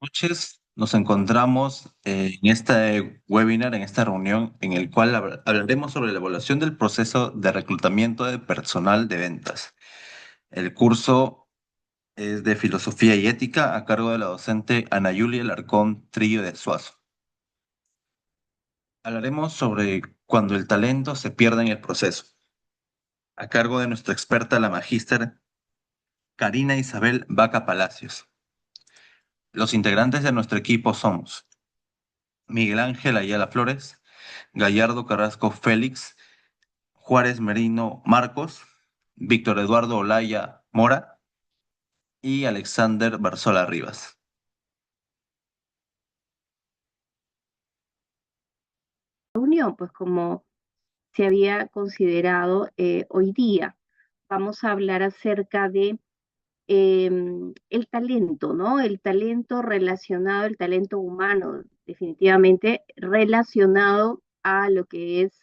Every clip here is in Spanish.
Noches. Nos encontramos en este webinar, en esta reunión, en el cual hablaremos sobre la evaluación del proceso de reclutamiento de personal de ventas. El curso es de Filosofía y Ética a cargo de la docente Ana Yulia Larcón Trillo de Suazo. Hablaremos sobre cuando el talento se pierde en el proceso, a cargo de nuestra experta, la magíster Karina Isabel Vaca Palacios. Los integrantes de nuestro equipo somos Miguel Ángel Ayala Flores, Gallardo Carrasco Félix, Juárez Merino Marcos, Víctor Eduardo Olaya Mora y Alexander Barzola Rivas. Reunión, pues como se había considerado hoy día. Vamos a hablar acerca de el talento, ¿no? El talento relacionado, el talento humano, definitivamente relacionado a lo que es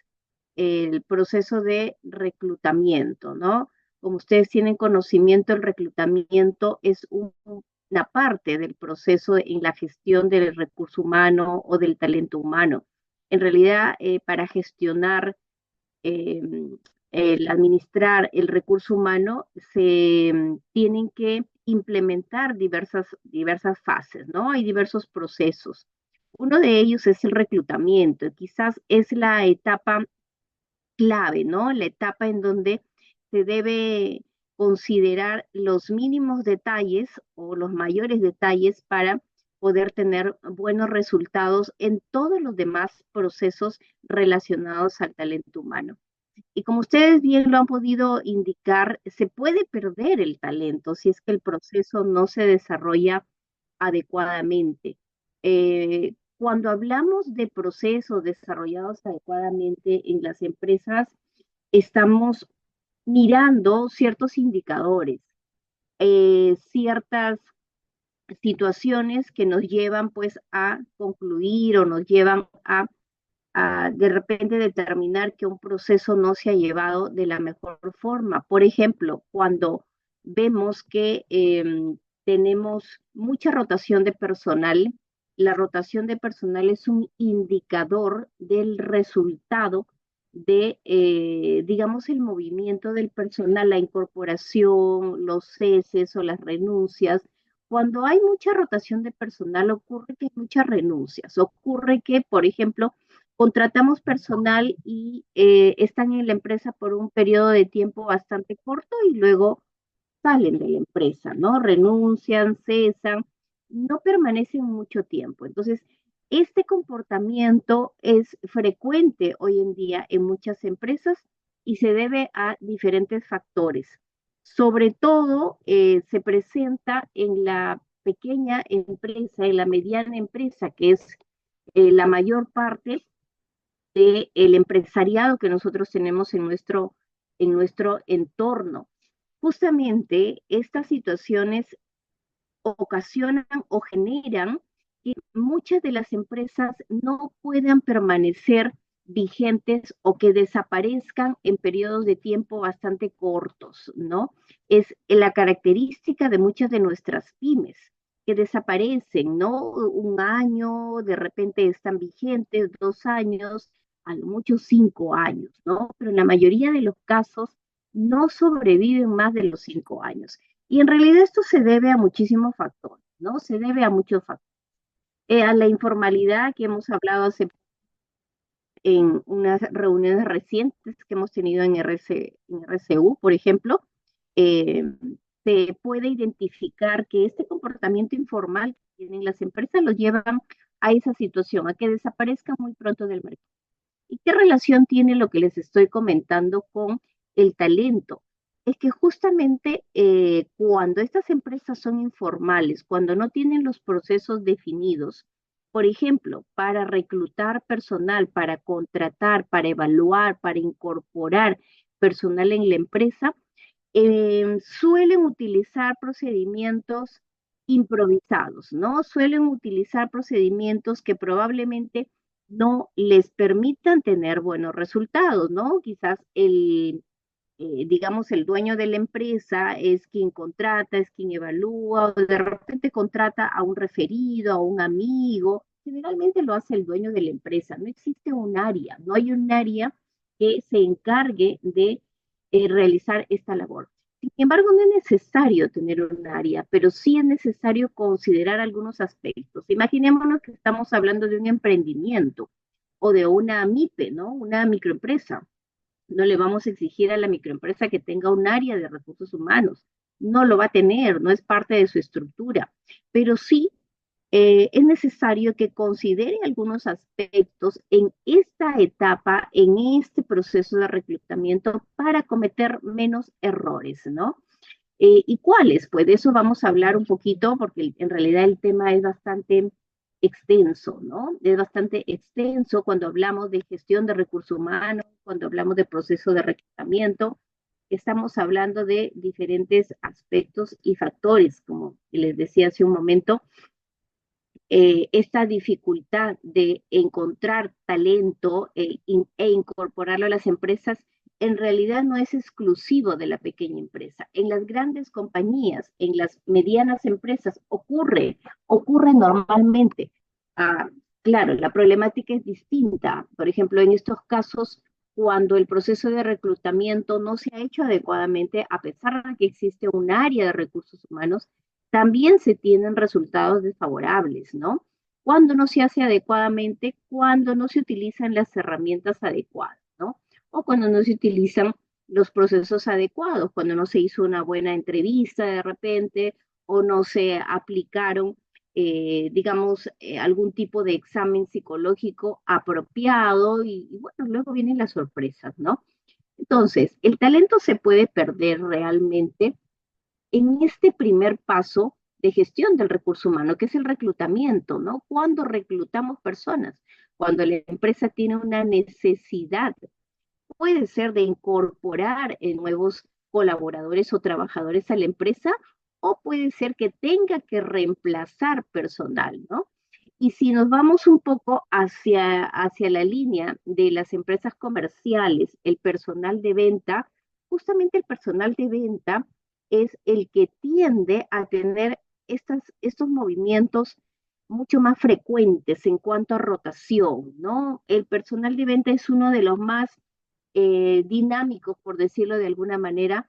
el proceso de reclutamiento, ¿no? Como ustedes tienen conocimiento, el reclutamiento es una parte del proceso en la gestión del recurso humano o del talento humano. En realidad, para gestionar eh, el administrar el recurso humano, se tienen que implementar diversas fases, ¿no? Hay diversos procesos. Uno de ellos es el reclutamiento, quizás es la etapa clave, ¿no? La etapa en donde se debe considerar los mínimos detalles o los mayores detalles para poder tener buenos resultados en todos los demás procesos relacionados al talento humano. Y como ustedes bien lo han podido indicar, se puede perder el talento si es que el proceso no se desarrolla adecuadamente. Cuando hablamos de procesos desarrollados adecuadamente en las empresas, estamos mirando ciertos indicadores, ciertas situaciones que nos llevan pues a concluir o nos llevan a de repente determinar que un proceso no se ha llevado de la mejor forma. Por ejemplo, cuando vemos que tenemos mucha rotación de personal, la rotación de personal es un indicador del resultado de, digamos, el movimiento del personal, la incorporación, los ceses o las renuncias. Cuando hay mucha rotación de personal, ocurre que hay muchas renuncias, ocurre que, por ejemplo, contratamos personal y están en la empresa por un periodo de tiempo bastante corto y luego salen de la empresa, ¿no? Renuncian, cesan, no permanecen mucho tiempo. Entonces, este comportamiento es frecuente hoy en día en muchas empresas y se debe a diferentes factores. Sobre todo, se presenta en la pequeña empresa, en la mediana empresa, que es la mayor parte del empresariado que nosotros tenemos en nuestro entorno. Justamente estas situaciones ocasionan o generan que muchas de las empresas no puedan permanecer vigentes o que desaparezcan en periodos de tiempo bastante cortos, ¿no? Es la característica de muchas de nuestras pymes que desaparecen, ¿no? Un año, de repente están vigentes, 2 años, a lo mucho 5 años, ¿no? Pero en la mayoría de los casos no sobreviven más de los 5 años. Y en realidad esto se debe a muchísimos factores, ¿no? Se debe a muchos factores. A la informalidad que hemos hablado en unas reuniones recientes que hemos tenido en RCU, por ejemplo, eh, se puede identificar que este comportamiento informal que tienen las empresas lo llevan a esa situación, a que desaparezca muy pronto del mercado. ¿Y qué relación tiene lo que les estoy comentando con el talento? Es que justamente cuando estas empresas son informales, cuando no tienen los procesos definidos, por ejemplo, para reclutar personal, para contratar, para evaluar, para incorporar personal en la empresa, suelen utilizar procedimientos improvisados, ¿no? Suelen utilizar procedimientos que probablemente no les permitan tener buenos resultados, ¿no? Quizás digamos, el dueño de la empresa es quien contrata, es quien evalúa, o de repente contrata a un referido, a un amigo. Generalmente lo hace el dueño de la empresa. No existe un área, no hay un área que se encargue de realizar esta labor. Sin embargo, no es necesario tener un área, pero sí es necesario considerar algunos aspectos. Imaginémonos que estamos hablando de un emprendimiento o de una MIPE, ¿no? Una microempresa. No le vamos a exigir a la microempresa que tenga un área de recursos humanos. No lo va a tener, no es parte de su estructura, pero sí es necesario que considere algunos aspectos en esta etapa, en este proceso de reclutamiento para cometer menos errores, ¿no? ¿Y cuáles? Pues de eso vamos a hablar un poquito porque en realidad el tema es bastante extenso, ¿no? Es bastante extenso cuando hablamos de gestión de recursos humanos, cuando hablamos de proceso de reclutamiento, estamos hablando de diferentes aspectos y factores, como les decía hace un momento, esta dificultad de encontrar talento e incorporarlo a las empresas en realidad no es exclusivo de la pequeña empresa. En las grandes compañías, en las medianas empresas ocurre normalmente. Ah, claro, la problemática es distinta. Por ejemplo, en estos casos, cuando el proceso de reclutamiento no se ha hecho adecuadamente, a pesar de que existe un área de recursos humanos, también se tienen resultados desfavorables, ¿no? Cuando no se hace adecuadamente, cuando no se utilizan las herramientas adecuadas, ¿no? O cuando no se utilizan los procesos adecuados, cuando no se hizo una buena entrevista de repente o no se aplicaron, digamos, algún tipo de examen psicológico apropiado y bueno, luego vienen las sorpresas, ¿no? Entonces, el talento se puede perder realmente en este primer paso de gestión del recurso humano, que es el reclutamiento, ¿no? Cuando reclutamos personas, cuando la empresa tiene una necesidad, puede ser de incorporar nuevos colaboradores o trabajadores a la empresa, o puede ser que tenga que reemplazar personal, ¿no? Y si nos vamos un poco hacia la línea de las empresas comerciales, el personal de venta, justamente el personal de venta es el que tiende a tener estos movimientos mucho más frecuentes en cuanto a rotación, ¿no? El personal de venta es uno de los más dinámicos, por decirlo de alguna manera,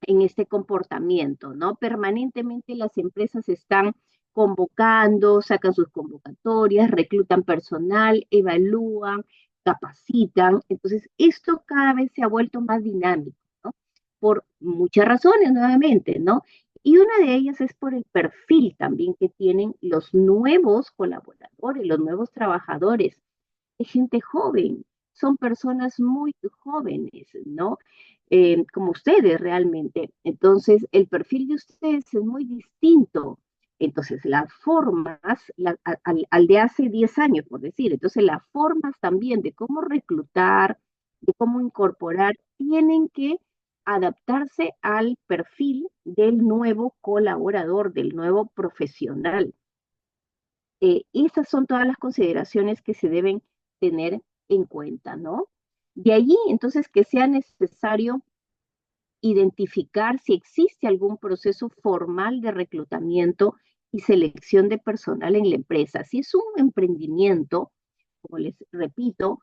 en este comportamiento, ¿no? Permanentemente las empresas están convocando, sacan sus convocatorias, reclutan personal, evalúan, capacitan. Entonces, esto cada vez se ha vuelto más dinámico, ¿no? Por muchas razones, nuevamente, ¿no? Y una de ellas es por el perfil también que tienen los nuevos colaboradores, los nuevos trabajadores. Es gente joven, son personas muy jóvenes, ¿no? Como ustedes realmente. Entonces, el perfil de ustedes es muy distinto. Entonces, las formas, al de hace 10 años, por decir, entonces las formas también de cómo reclutar, de cómo incorporar, tienen que adaptarse al perfil del nuevo colaborador, del nuevo profesional. Esas son todas las consideraciones que se deben tener en cuenta, ¿no? De allí, entonces, que sea necesario identificar si existe algún proceso formal de reclutamiento y selección de personal en la empresa. Si es un emprendimiento, como les repito,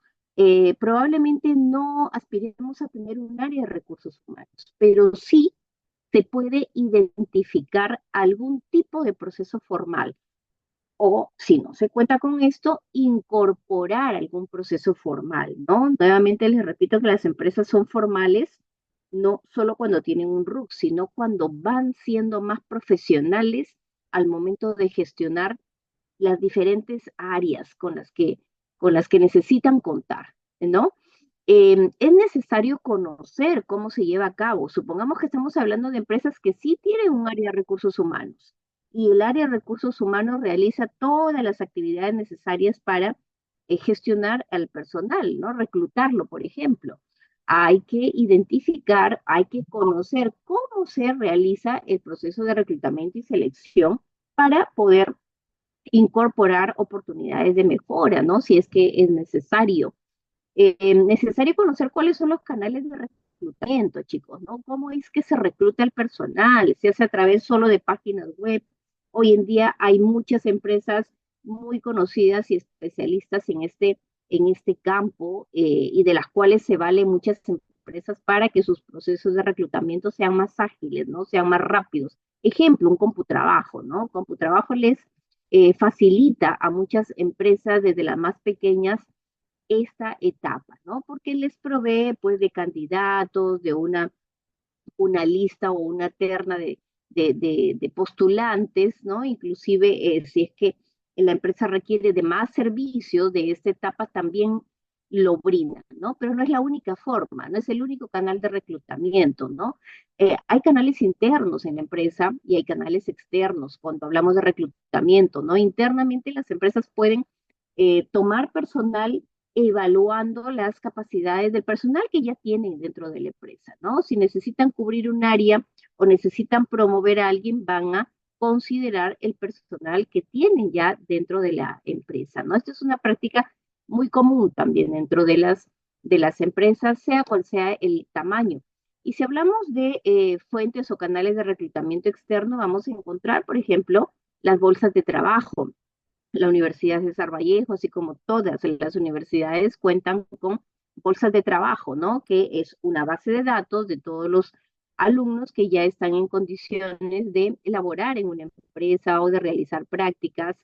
probablemente no aspiremos a tener un área de recursos humanos, pero sí se puede identificar algún tipo de proceso formal o si no se cuenta con esto, incorporar algún proceso formal, ¿no? Nuevamente les repito que las empresas son formales no solo cuando tienen un RUC, sino cuando van siendo más profesionales al momento de gestionar las diferentes áreas con las que necesitan contar, ¿no? Es necesario conocer cómo se lleva a cabo. Supongamos que estamos hablando de empresas que sí tienen un área de recursos humanos y el área de recursos humanos realiza todas las actividades necesarias para gestionar al personal, ¿no? Reclutarlo, por ejemplo. Hay que identificar, hay que conocer cómo se realiza el proceso de reclutamiento y selección para poder incorporar oportunidades de mejora, ¿no? Si es que es necesario. Necesario conocer cuáles son los canales de reclutamiento reclutamiento, chicos, ¿no? ¿Cómo es que se recluta el personal? ¿Se hace a través solo de páginas web? Hoy en día hay muchas empresas muy conocidas y especialistas en este campo y de las cuales se valen muchas empresas para que sus procesos de reclutamiento sean más ágiles, ¿no? Sean más rápidos. Ejemplo, un CompuTrabajo, ¿no? CompuTrabajo les facilita a muchas empresas, desde las más pequeñas, esta etapa, ¿no? Porque les provee, pues, de candidatos, de una lista o una terna de postulantes, ¿no? Inclusive, si es que la empresa requiere de más servicios de esta etapa, también lo brinda, ¿no? Pero no es la única forma, no es el único canal de reclutamiento, ¿no? Hay canales internos en la empresa y hay canales externos cuando hablamos de reclutamiento, ¿no? Internamente las empresas pueden tomar personal evaluando las capacidades del personal que ya tienen dentro de la empresa, ¿no? Si necesitan cubrir un área o necesitan promover a alguien, van a considerar el personal que tienen ya dentro de la empresa, ¿no? Esto es una práctica muy común también dentro de las empresas, sea cual sea el tamaño. Y si hablamos de fuentes o canales de reclutamiento externo, vamos a encontrar, por ejemplo, las bolsas de trabajo. La Universidad César Vallejo, así como todas las universidades, cuentan con bolsas de trabajo, ¿no? Que es una base de datos de todos los alumnos que ya están en condiciones de elaborar en una empresa o de realizar prácticas.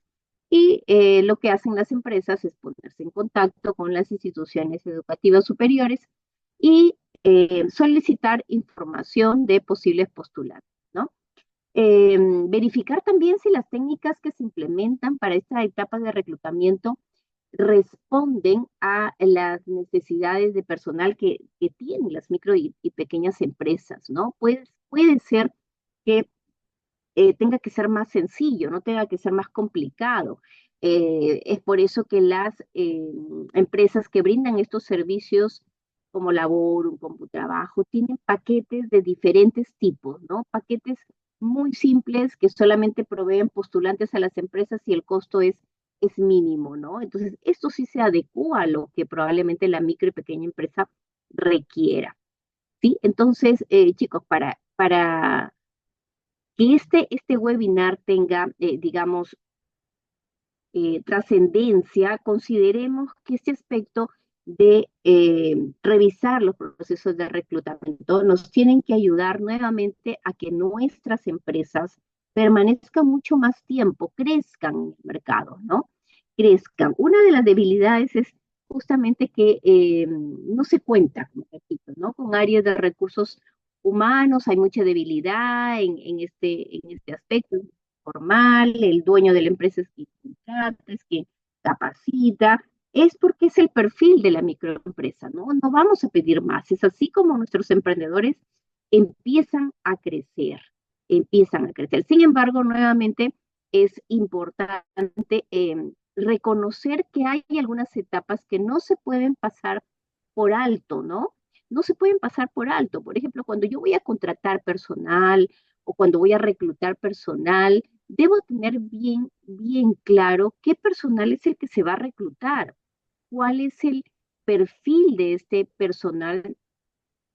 Y lo que hacen las empresas es ponerse en contacto con las instituciones educativas superiores y solicitar información de posibles postulantes, ¿no? Verificar también si las técnicas que se implementan para esta etapa de reclutamiento responden a las necesidades de personal que tienen las micro y pequeñas empresas, ¿no? Puede ser que tenga que ser más sencillo, no tenga que ser más complicado. Es por eso que las empresas que brindan estos servicios como Labor, un CompuTrabajo, tienen paquetes de diferentes tipos, ¿no? Paquetes muy simples que solamente proveen postulantes a las empresas y el costo es mínimo, ¿no? Entonces, esto sí se adecua a lo que probablemente la micro y pequeña empresa requiera, ¿sí? Entonces, chicos, para que este webinar tenga, digamos, trascendencia, consideremos que este aspecto de revisar los procesos de reclutamiento nos tienen que ayudar nuevamente a que nuestras empresas permanezcan mucho más tiempo, crezcan en el mercado, ¿no? Crezcan. Una de las debilidades es justamente que no se cuenta, como repito, ¿no? Con áreas de recursos humanos, hay mucha debilidad en este aspecto formal, el dueño de la empresa es quien contrata, es quien capacita, es porque es el perfil de la microempresa, ¿no? No vamos a pedir más. Es así como nuestros emprendedores empiezan a crecer, empiezan a crecer. Sin embargo, nuevamente es importante reconocer que hay algunas etapas que no se pueden pasar por alto, ¿no? No se pueden pasar por alto. Por ejemplo, cuando yo voy a contratar personal o cuando voy a reclutar personal, debo tener bien claro qué personal es el que se va a reclutar, cuál es el perfil de este personal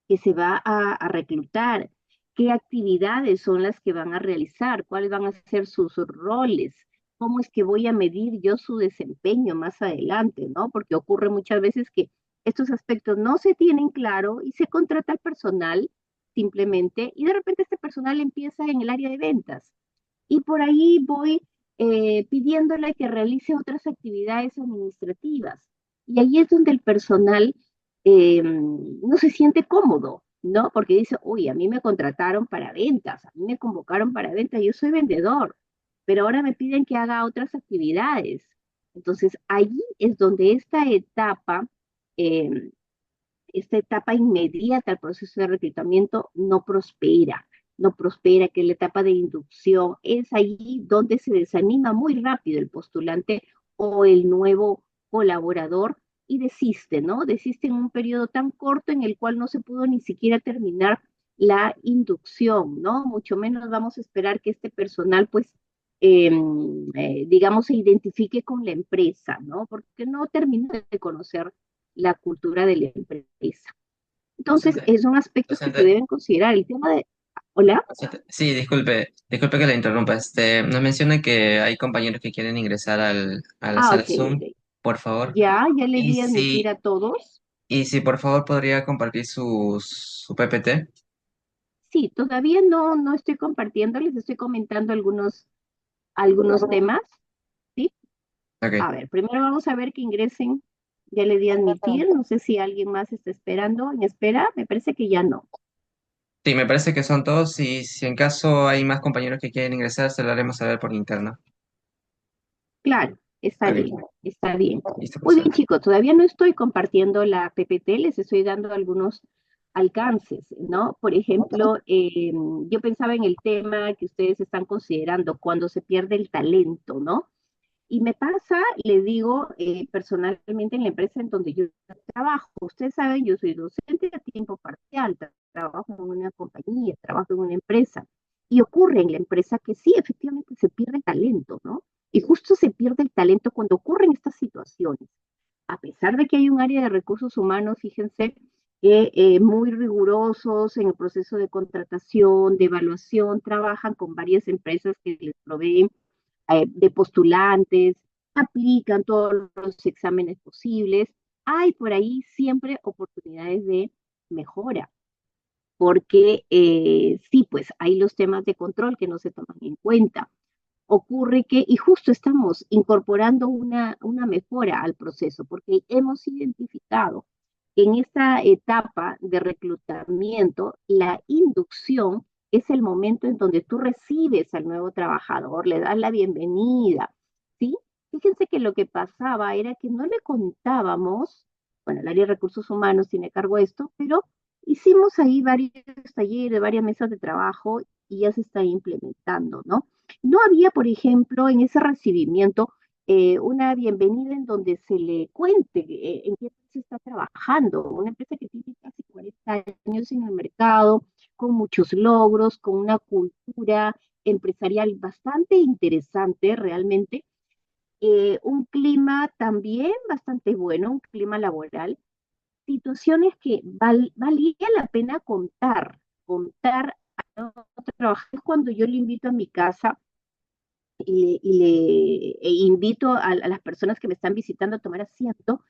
que se va a reclutar, qué actividades son las que van a realizar, cuáles van a ser sus roles, cómo es que voy a medir yo su desempeño más adelante, ¿no? Porque ocurre muchas veces que estos aspectos no se tienen claro y se contrata al personal simplemente y de repente este personal empieza en el área de ventas y por ahí voy pidiéndole que realice otras actividades administrativas. Y ahí es donde el personal no se siente cómodo, ¿no? Porque dice, uy, a mí me contrataron para ventas, a mí me convocaron para ventas, yo soy vendedor, pero ahora me piden que haga otras actividades. Entonces, allí es donde eh, esta etapa inmediata al proceso de reclutamiento no prospera, que es la etapa de inducción, es allí donde se desanima muy rápido el postulante o el nuevo colaborador y desiste, ¿no? Desiste en un periodo tan corto en el cual no se pudo ni siquiera terminar la inducción, ¿no? Mucho menos vamos a esperar que este personal, pues, digamos, se identifique con la empresa, ¿no? Porque no termina de conocer la cultura de la empresa. Entonces, Docente, son aspectos que se docente, deben considerar. El tema de, hola, docente. Sí, disculpe que le interrumpa. Nos menciona que hay compañeros que quieren ingresar a la sala ok, Zoom, ok. por favor. Ya le Y di a admitir si, a todos. y si por favor podría compartir su PPT. Sí, todavía no estoy compartiendo, les estoy comentando algunos temas, ¿sí? A Ok. ver, primero vamos a ver que ingresen. Ya le di a admitir, no sé si alguien más está esperando en espera, me parece que ya no. Sí, me parece que son todos. Y si en caso hay más compañeros que quieren ingresar, se lo haremos saber por interno. Claro, está bien, Ok, está bien. listo, Muy bien, profesor. chicos, todavía no estoy compartiendo la PPT, les estoy dando algunos alcances, ¿no? Por ejemplo, yo pensaba en el tema que ustedes están considerando cuando se pierde el talento, ¿no? Y me pasa, les digo, personalmente en la empresa en donde yo trabajo. Ustedes saben, yo soy docente a tiempo parcial, trabajo en una compañía, trabajo en una empresa. Y ocurre en la empresa que sí, efectivamente se pierde el talento, ¿no? Y justo se pierde el talento cuando ocurren estas situaciones. A pesar de que hay un área de recursos humanos, fíjense, muy rigurosos en el proceso de contratación, de evaluación, trabajan con varias empresas que les proveen de postulantes, aplican todos los exámenes posibles. Hay por ahí siempre oportunidades de mejora, porque sí, pues hay los temas de control que no se toman en cuenta. Ocurre que, y justo estamos incorporando una mejora al proceso, porque hemos identificado que en esta etapa de reclutamiento, la inducción es el momento en donde tú recibes al nuevo trabajador, le das la bienvenida, ¿sí? Fíjense que lo que pasaba era que no le contábamos, bueno, el área de recursos humanos tiene a cargo esto, pero hicimos ahí varios talleres, varias mesas de trabajo y ya se está implementando, ¿no? No había, por ejemplo, en ese recibimiento una bienvenida en donde se le cuente en qué empresa está trabajando, una empresa que tiene casi 40 años en el mercado, con muchos logros, con una cultura empresarial bastante interesante realmente, un clima también bastante bueno, un clima laboral, situaciones que valía la pena contar a otro trabajar. Es cuando yo le invito a mi casa invito a las personas que me están visitando a tomar asiento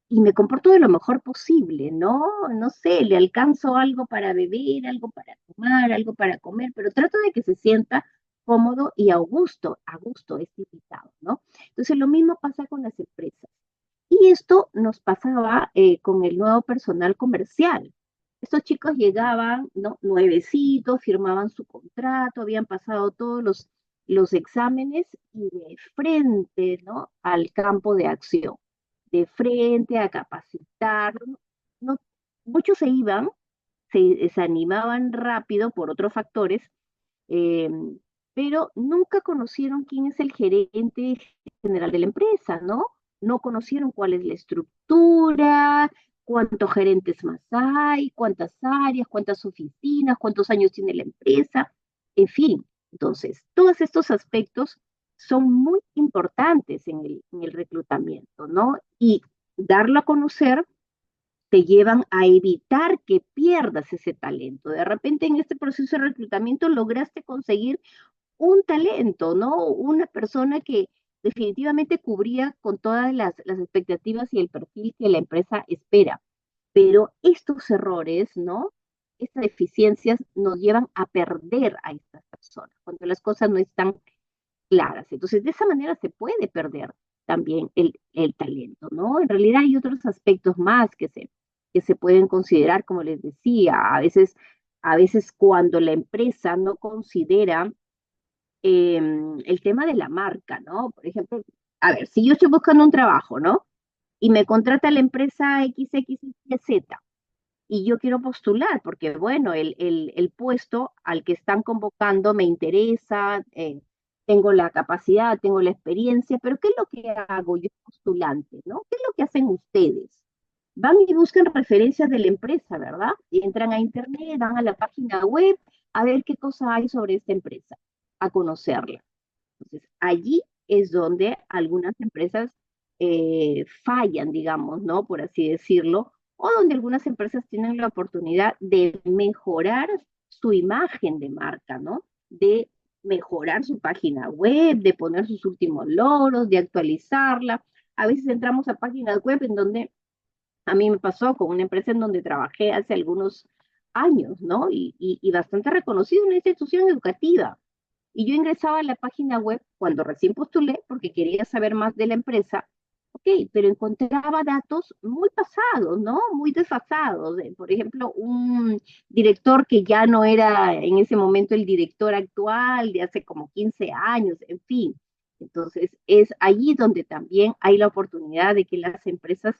y me comporto de lo mejor posible, ¿no? No sé, le alcanzo algo para beber, algo para tomar, algo para comer, pero trato de que se sienta cómodo y a gusto este invitado, ¿no? Entonces lo mismo pasa con las empresas. Y esto nos pasaba con el nuevo personal comercial. Estos chicos llegaban, ¿no? Nuevecitos, firmaban su contrato, habían pasado todos los exámenes y de frente, ¿no? Al campo de acción, de frente a capacitar. No, muchos se iban, se desanimaban rápido por otros factores, eh, pero nunca conocieron quién es el gerente general de la empresa, ¿no? No conocieron cuál es la estructura, cuántos gerentes más hay, cuántas áreas, cuántas oficinas, cuántos años tiene la empresa, en fin. Entonces, todos estos aspectos son muy importantes en el reclutamiento, ¿no? Y darlo a conocer te llevan a evitar que pierdas ese talento. De repente en este proceso de reclutamiento lograste conseguir un talento, ¿no? Una persona que definitivamente cubría con todas las expectativas y el perfil que la empresa espera. Pero estos errores, ¿no? Estas deficiencias nos llevan a perder a estas personas cuando las cosas no están claras. Entonces, de esa manera se puede perder también el talento, ¿no? En realidad hay otros aspectos más que se pueden considerar, como les decía, a veces cuando la empresa no considera el tema de la marca, ¿no? Por ejemplo, a ver, si yo estoy buscando un trabajo, ¿no? Y me contrata la empresa XXYZ y yo quiero postular porque, bueno, el puesto al que están convocando me interesa, tengo la capacidad, tengo la experiencia, pero ¿qué es lo que hago yo postulante, ¿no? ¿Qué es lo que hacen ustedes? Van y buscan referencias de la empresa, ¿verdad? Y entran a internet, van a la página web a ver qué cosa hay sobre esta empresa, a conocerla. Entonces, allí es donde algunas empresas fallan, digamos, ¿no? Por así decirlo, o donde algunas empresas tienen la oportunidad de mejorar su imagen de marca, ¿no? De mejorar su página web, de poner sus últimos logros, de actualizarla. A veces entramos a páginas web en donde a mí me pasó con una empresa en donde trabajé hace algunos años, ¿no? Y bastante reconocida, una institución educativa. Y yo ingresaba a la página web cuando recién postulé porque quería saber más de la empresa. Ok, pero encontraba datos muy pasados, ¿no? Muy desfasados. Por ejemplo, un director que ya no era en ese momento el director actual de hace como 15 años, en fin. Entonces, es allí donde también hay la oportunidad de que las empresas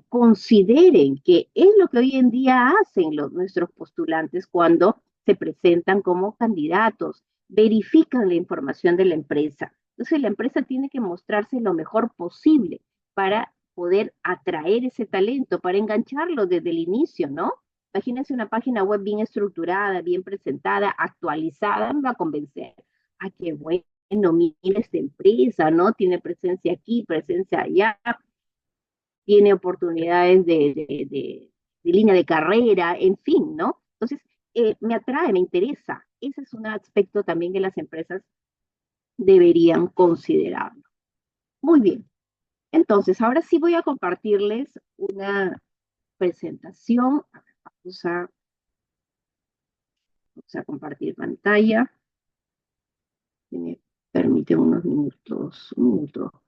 consideren que es lo que hoy en día hacen nuestros postulantes cuando se presentan como candidatos, verifican la información de la empresa. Entonces, la empresa tiene que mostrarse lo mejor posible para poder atraer ese talento, para engancharlo desde el inicio, ¿no? Imagínense una página web bien estructurada, bien presentada, actualizada, me va a convencer. Ah, qué bueno, mira esta empresa, ¿no? Tiene presencia aquí, presencia allá, tiene oportunidades de línea de carrera, en fin, ¿no? Entonces, me atrae, me interesa. Ese es un aspecto también que las empresas deberían considerarlo. Muy bien. Entonces, ahora sí voy a compartirles una presentación. A ver, vamos a compartir pantalla. Si me permiten unos minutos, un minuto.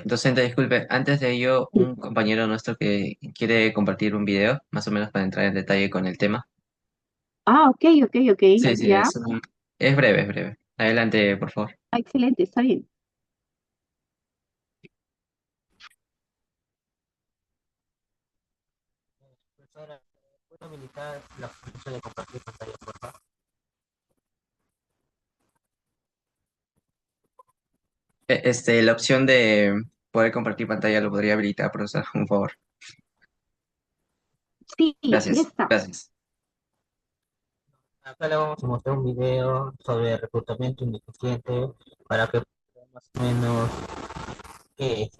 Docente, disculpe, antes de ello, un compañero nuestro que quiere compartir un video, más o menos para entrar en detalle con el tema. Ah, ok, ok, ok, Sí, sí, ya. es breve, es breve. Adelante, por favor. Ah, excelente, está bien. Profesora, ¿puede habilitar la función de compartir pantalla, por favor? La opción de poder compartir pantalla lo podría habilitar, profesor, un favor. Sí, ya Gracias, está. gracias. Acá le vamos a mostrar un video sobre reclutamiento ineficiente para que vean más o menos qué es.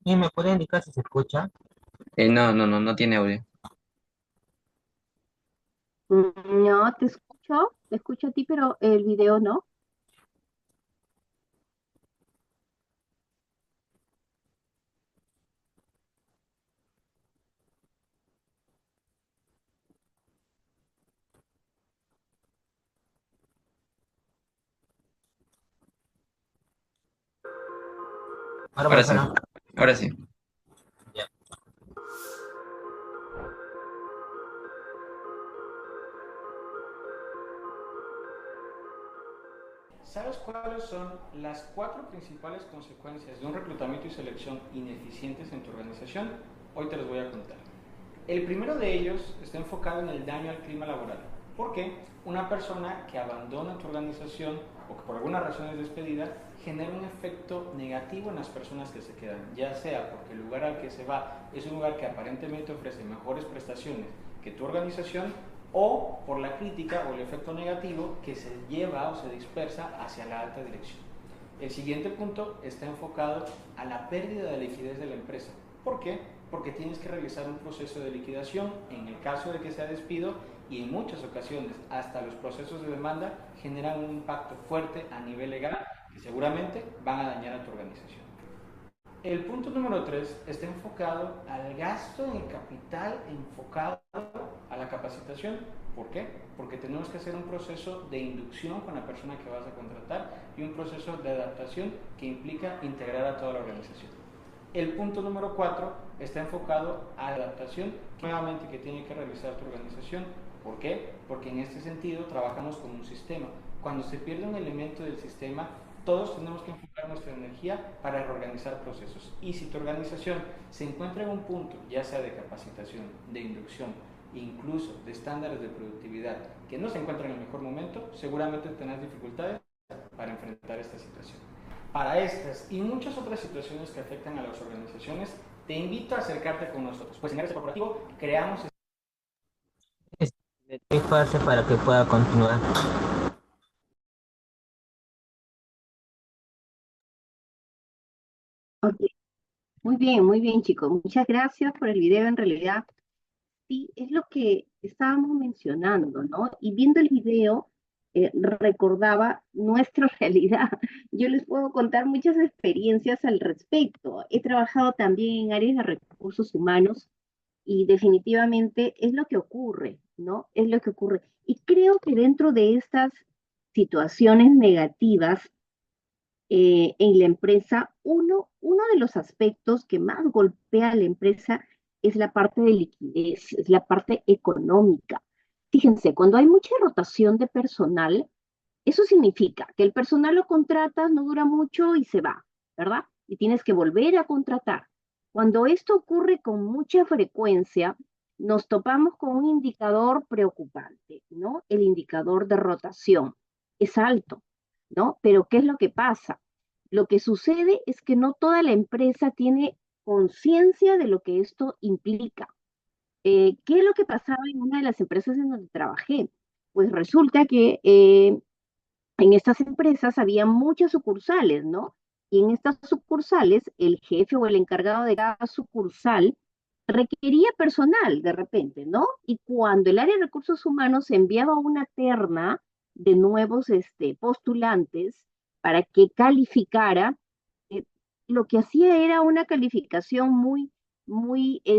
¿Y me puede indicar si se escucha? No, no, no, no tiene audio. No, te escucho a ti, pero el video no. Ahora, Ahora sí, profesora. ahora sí. Ya. ¿Sabes cuáles son las cuatro principales consecuencias de un reclutamiento y selección ineficientes en tu organización? Hoy te los voy a contar. El primero de ellos está enfocado en el daño al clima laboral. ¿Por qué? Una persona que abandona tu organización o que por alguna razón es despedida genera un efecto negativo en las personas que se quedan, ya sea porque el lugar al que se va es un lugar que aparentemente ofrece mejores prestaciones que tu organización, o por la crítica o el efecto negativo que se lleva o se dispersa hacia la alta dirección. El siguiente punto está enfocado a la pérdida de liquidez de la empresa. ¿Por qué? Porque tienes que realizar un proceso de liquidación en el caso de que sea despido, y en muchas ocasiones hasta los procesos de demanda generan un impacto fuerte a nivel legal que seguramente van a dañar a tu organización. El punto número 3 está enfocado al gasto en el capital, enfocado a la capacitación. ¿Por qué? Porque tenemos que hacer un proceso de inducción con la persona que vas a contratar y un proceso de adaptación que implica integrar a toda la organización. El punto número 4 está enfocado a la adaptación nuevamente que tiene que realizar tu organización. ¿Por qué? Porque en este sentido trabajamos con un sistema. Cuando se pierde un elemento del sistema, todos tenemos que enfocar nuestra energía para reorganizar procesos. Y si tu organización se encuentra en un punto, ya sea de capacitación, de inducción, incluso de estándares de productividad, que no se encuentra en el mejor momento, seguramente tendrás dificultades para enfrentar esta situación. Para estas y muchas otras situaciones que afectan a las organizaciones, te invito a acercarte con nosotros, pues en RS Corporativo creamos ¿Qué fase para que pueda continuar? Ok, muy bien, chicos. Muchas gracias por el video. En realidad, sí, es lo que estábamos mencionando, ¿no? Y viendo el video, recordaba nuestra realidad. Yo les puedo contar muchas experiencias al respecto. He trabajado también en áreas de recursos humanos y definitivamente es lo que ocurre, ¿no? Es lo que ocurre. Y creo que dentro de estas situaciones negativas en la empresa, uno de los aspectos que más golpea a la empresa es la parte de liquidez, es la parte económica. Fíjense, cuando hay mucha rotación de personal, eso significa que el personal lo contratas, no dura mucho y se va, ¿verdad? Y tienes que volver a contratar. Cuando esto ocurre con mucha frecuencia, nos topamos con un indicador preocupante, ¿no? El indicador de rotación es alto, ¿no? Pero ¿qué es lo que pasa? Lo que sucede es que no toda la empresa tiene conciencia de lo que esto implica. ¿Qué es lo que pasaba en una de las empresas en donde trabajé? Pues resulta que en estas empresas había muchas sucursales, ¿no? Y en estas sucursales, el jefe o el encargado de cada sucursal requería personal de repente, ¿no? Y cuando el área de recursos humanos enviaba una terna de nuevos postulantes para que calificara, eh, lo que hacía era una calificación muy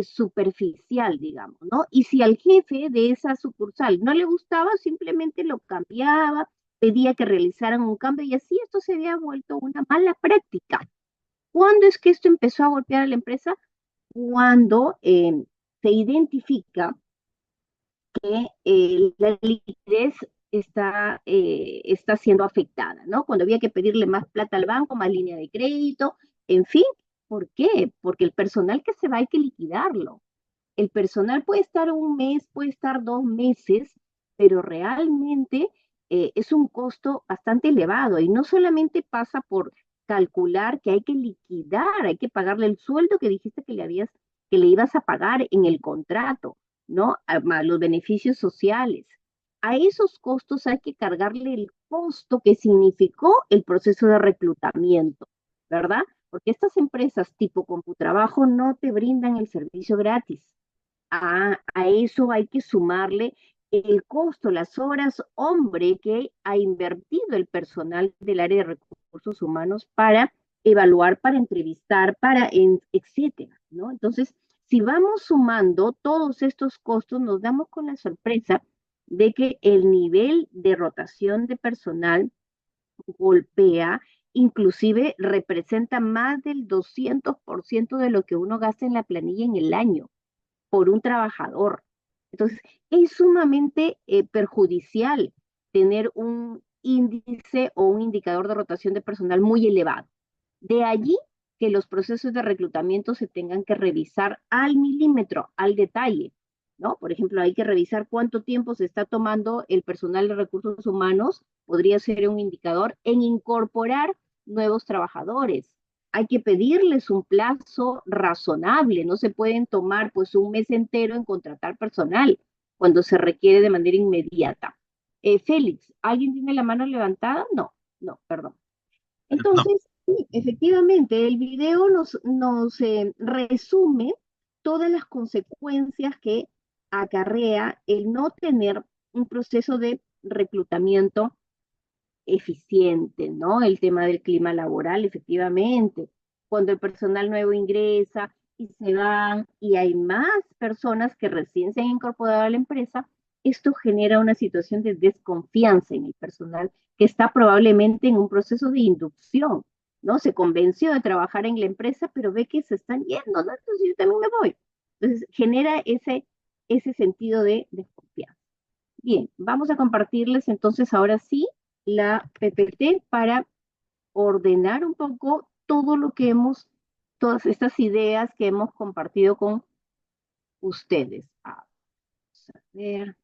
superficial, digamos, ¿no? Y si al jefe de esa sucursal no le gustaba, simplemente lo cambiaba, pedía que realizaran un cambio y así esto se había vuelto una mala práctica. ¿Cuándo es que esto empezó a golpear a la empresa? Cuando se identifica que la liquidez está siendo afectada, ¿no? Cuando había que pedirle más plata al banco, más línea de crédito, en fin. ¿Por qué? Porque el personal que se va hay que liquidarlo. El personal puede estar un mes, puede estar 2 meses, pero realmente es un costo bastante elevado y no solamente pasa por calcular que hay que liquidar, hay que pagarle el sueldo que dijiste que le ibas a pagar en el contrato, ¿no? Más los beneficios sociales. A esos costos hay que cargarle el costo que significó el proceso de reclutamiento, ¿verdad? Porque estas empresas tipo Computrabajo no te brindan el servicio gratis. A eso hay que sumarle el costo, las horas hombre que ha invertido el personal del área de recursos humanos para evaluar, para entrevistar, etcétera, ¿no? Entonces, si vamos sumando todos estos costos, nos damos con la sorpresa de que el nivel de rotación de personal golpea, inclusive representa más del 200% de lo que uno gasta en la planilla en el año por un trabajador. Entonces, es sumamente perjudicial tener un índice o un indicador de rotación de personal muy elevado. De allí que los procesos de reclutamiento se tengan que revisar al milímetro, al detalle, ¿no? Por ejemplo, hay que revisar cuánto tiempo se está tomando el personal de recursos humanos, podría ser un indicador, en incorporar nuevos trabajadores. Hay que pedirles un plazo razonable, no se pueden tomar pues un mes entero en contratar personal cuando se requiere de manera inmediata. Félix, ¿alguien tiene la mano levantada? No, no, perdón. No, Entonces, sí, efectivamente, el video nos resume todas las consecuencias que acarrea el no tener un proceso de reclutamiento eficiente, ¿no? El tema del clima laboral, efectivamente. Cuando el personal nuevo ingresa y se van y hay más personas que recién se han incorporado a la empresa, esto genera una situación de desconfianza en el personal que está probablemente en un proceso de inducción, ¿no? Se convenció de trabajar en la empresa, pero ve que se están yendo, ¿no? Entonces yo también me voy. Entonces genera ese sentido de desconfianza. Bien, vamos a compartirles entonces ahora sí la PPT para ordenar un poco todo lo que todas estas ideas que hemos compartido con ustedes. Vamos a ver,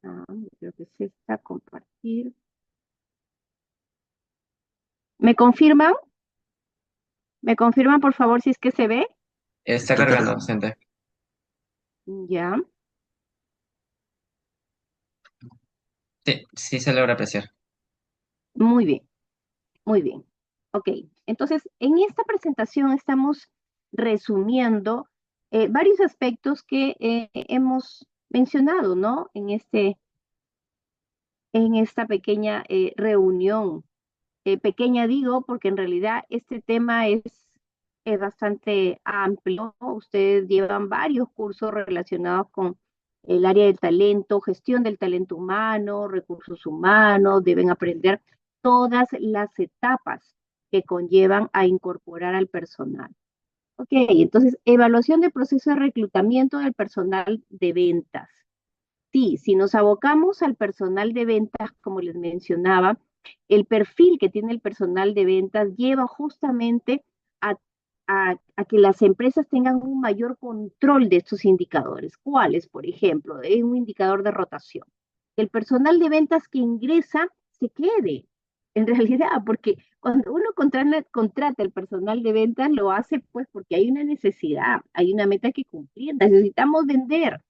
creo que es esta, compartir. ¿Me confirman? ¿Me confirman, por favor, si es que se ve? Está está cargando, cargando. Vicente. Ya, Sí, sí se logra apreciar. muy bien, muy bien. Ok, entonces en esta presentación estamos resumiendo varios aspectos que hemos mencionado, ¿no? En esta pequeña reunión. Pequeña digo porque en realidad este tema es bastante amplio. Ustedes llevan varios cursos relacionados con el área del talento, gestión del talento humano, recursos humanos, deben aprender todas las etapas que conllevan a incorporar al personal. Ok, entonces, evaluación del proceso de reclutamiento del personal de ventas. Sí, si nos abocamos al personal de ventas, como les mencionaba, el perfil que tiene el personal de ventas lleva justamente a, a que las empresas tengan un mayor control de estos indicadores. ¿Cuáles? Por ejemplo, un indicador de rotación. Que el personal de ventas que ingresa se quede, en realidad, porque cuando uno contrata el personal de ventas, lo hace pues porque hay una necesidad, hay una meta que cumplir, necesitamos vender.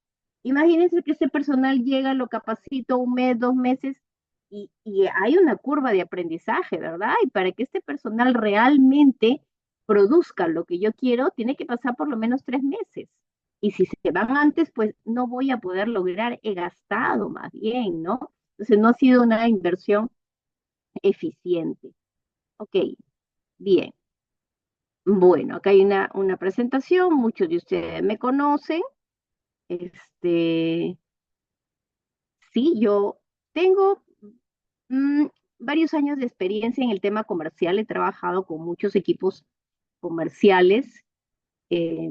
Imagínense que ese personal llega, lo capacito un mes, 2 meses y hay una curva de aprendizaje, ¿verdad? Y para que este personal realmente produzca lo que yo quiero, tiene que pasar por lo menos 3 meses. Y si se van antes, pues no voy a poder lograr, he gastado más bien, ¿no? Entonces no ha sido una inversión eficiente. Ok, bien. Bueno, acá hay una presentación, muchos de ustedes me conocen. Este, sí, yo tengo mm, varios años de experiencia en el tema comercial, he trabajado con muchos equipos comerciales, eh,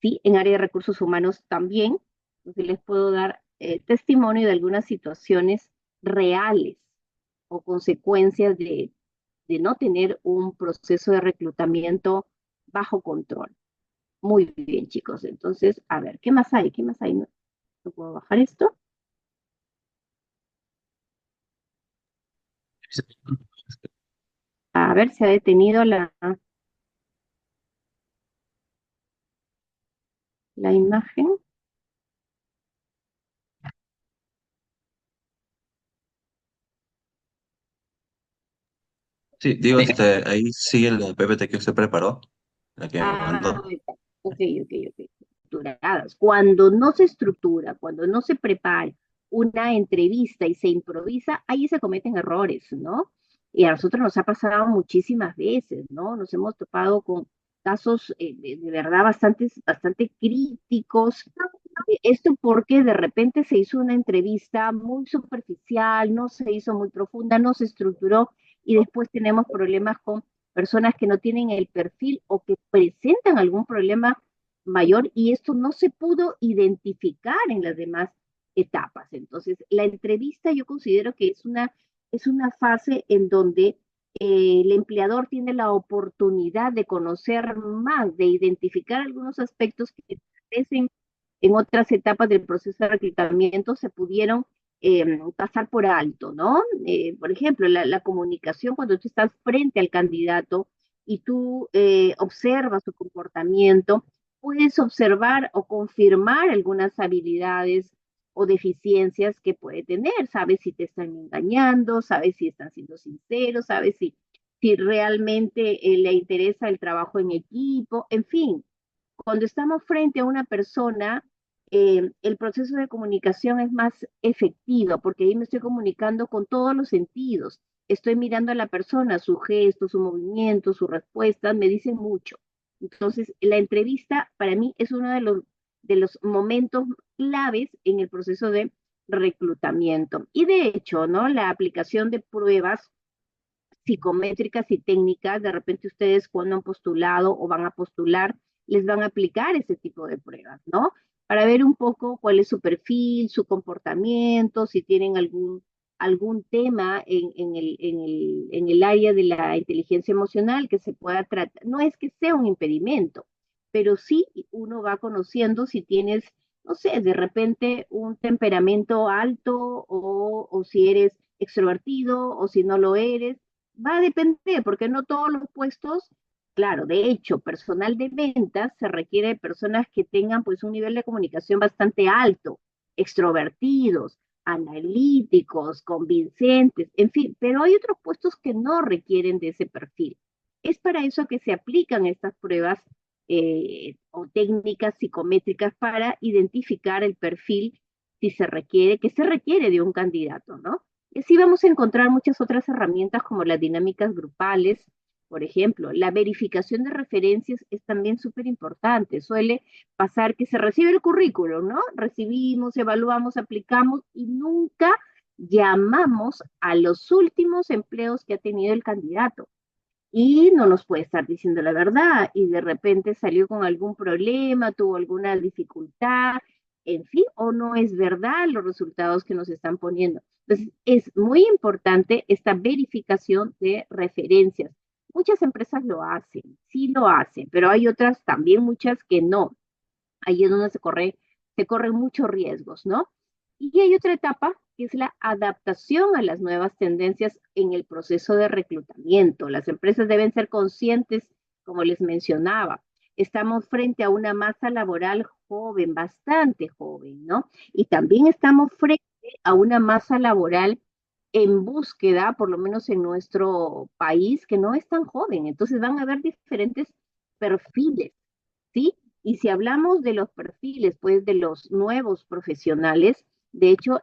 sí, en área de recursos humanos también, entonces les puedo dar testimonio de algunas situaciones reales o consecuencias de no tener un proceso de reclutamiento bajo control. Muy bien, chicos. Entonces, a ver, ¿qué más hay? ¿Qué más hay? ¿No puedo bajar esto? A ver, se ha detenido la imagen. Sí, digo, ahí sigue la PPT que usted preparó, la que me Ah, mandó. ok, ok, ok. Estructuradas. Cuando no se estructura, cuando no se prepara una entrevista y se improvisa, ahí se cometen errores, ¿no? Y a nosotros nos ha pasado muchísimas veces, ¿no? Nos hemos topado con casos de verdad bastante críticos. Esto porque de repente se hizo una entrevista muy superficial, no se hizo muy profunda, no se estructuró y después tenemos problemas con personas que no tienen el perfil o que presentan algún problema mayor y esto no se pudo identificar en las demás etapas. Entonces, la entrevista yo considero que es una fase en donde el empleador tiene la oportunidad de conocer más, de identificar algunos aspectos que en otras etapas del proceso de reclutamiento se pudieron pasar por alto, ¿no? Por ejemplo, la comunicación cuando tú estás frente al candidato y tú observas su comportamiento, puedes observar o confirmar algunas habilidades o deficiencias que puede tener. Sabes si te están engañando, sabes si están siendo sinceros, sabes si realmente le interesa el trabajo en equipo, en fin, cuando estamos frente a una persona, el proceso de comunicación es más efectivo porque ahí me estoy comunicando con todos los sentidos. Estoy mirando a la persona, su gesto, su movimiento, sus respuestas, me dicen mucho. Entonces, la entrevista para mí es uno de los momentos claves en el proceso de reclutamiento. Y de hecho, ¿no? La aplicación de pruebas psicométricas y técnicas, de repente ustedes cuando han postulado o van a postular, les van a aplicar ese tipo de pruebas, ¿no? Para ver un poco cuál es su perfil, su comportamiento, si tienen algún tema en el área de la inteligencia emocional que se pueda tratar. No es que sea un impedimento, pero sí uno va conociendo si tienes, no sé, de repente un temperamento alto o si eres extrovertido o si no lo eres, va a depender, porque no todos los puestos, claro, de hecho, personal de ventas se requiere de personas que tengan pues un nivel de comunicación bastante alto, extrovertidos, analíticos, convincentes, en fin, pero hay otros puestos que no requieren de ese perfil. Es para eso que se aplican estas pruebas o técnicas psicométricas para identificar el perfil si se requiere, que se requiere de un candidato, ¿no? Y así vamos a encontrar muchas otras herramientas como las dinámicas grupales, por ejemplo. La verificación de referencias es también súper importante. Suele pasar que se recibe el currículum, ¿no? Recibimos, evaluamos, aplicamos y nunca llamamos a los últimos empleos que ha tenido el candidato y no nos puede estar diciendo la verdad y de repente salió con algún problema, tuvo alguna dificultad, en fin, o no es verdad los resultados que nos están poniendo. Entonces, es muy importante esta verificación de referencias. Muchas empresas lo hacen, sí lo hacen, pero hay otras también muchas que no. Ahí es donde se corren muchos riesgos, ¿no? Y hay otra etapa que es la adaptación a las nuevas tendencias en el proceso de reclutamiento. Las empresas deben ser conscientes, como les mencionaba, estamos frente a una masa laboral joven, bastante joven, ¿no? Y también estamos frente a una masa laboral en búsqueda, por lo menos en nuestro país, que no es tan joven. Entonces van a haber diferentes perfiles, ¿sí? Y si hablamos de los perfiles, pues de los nuevos profesionales, de hecho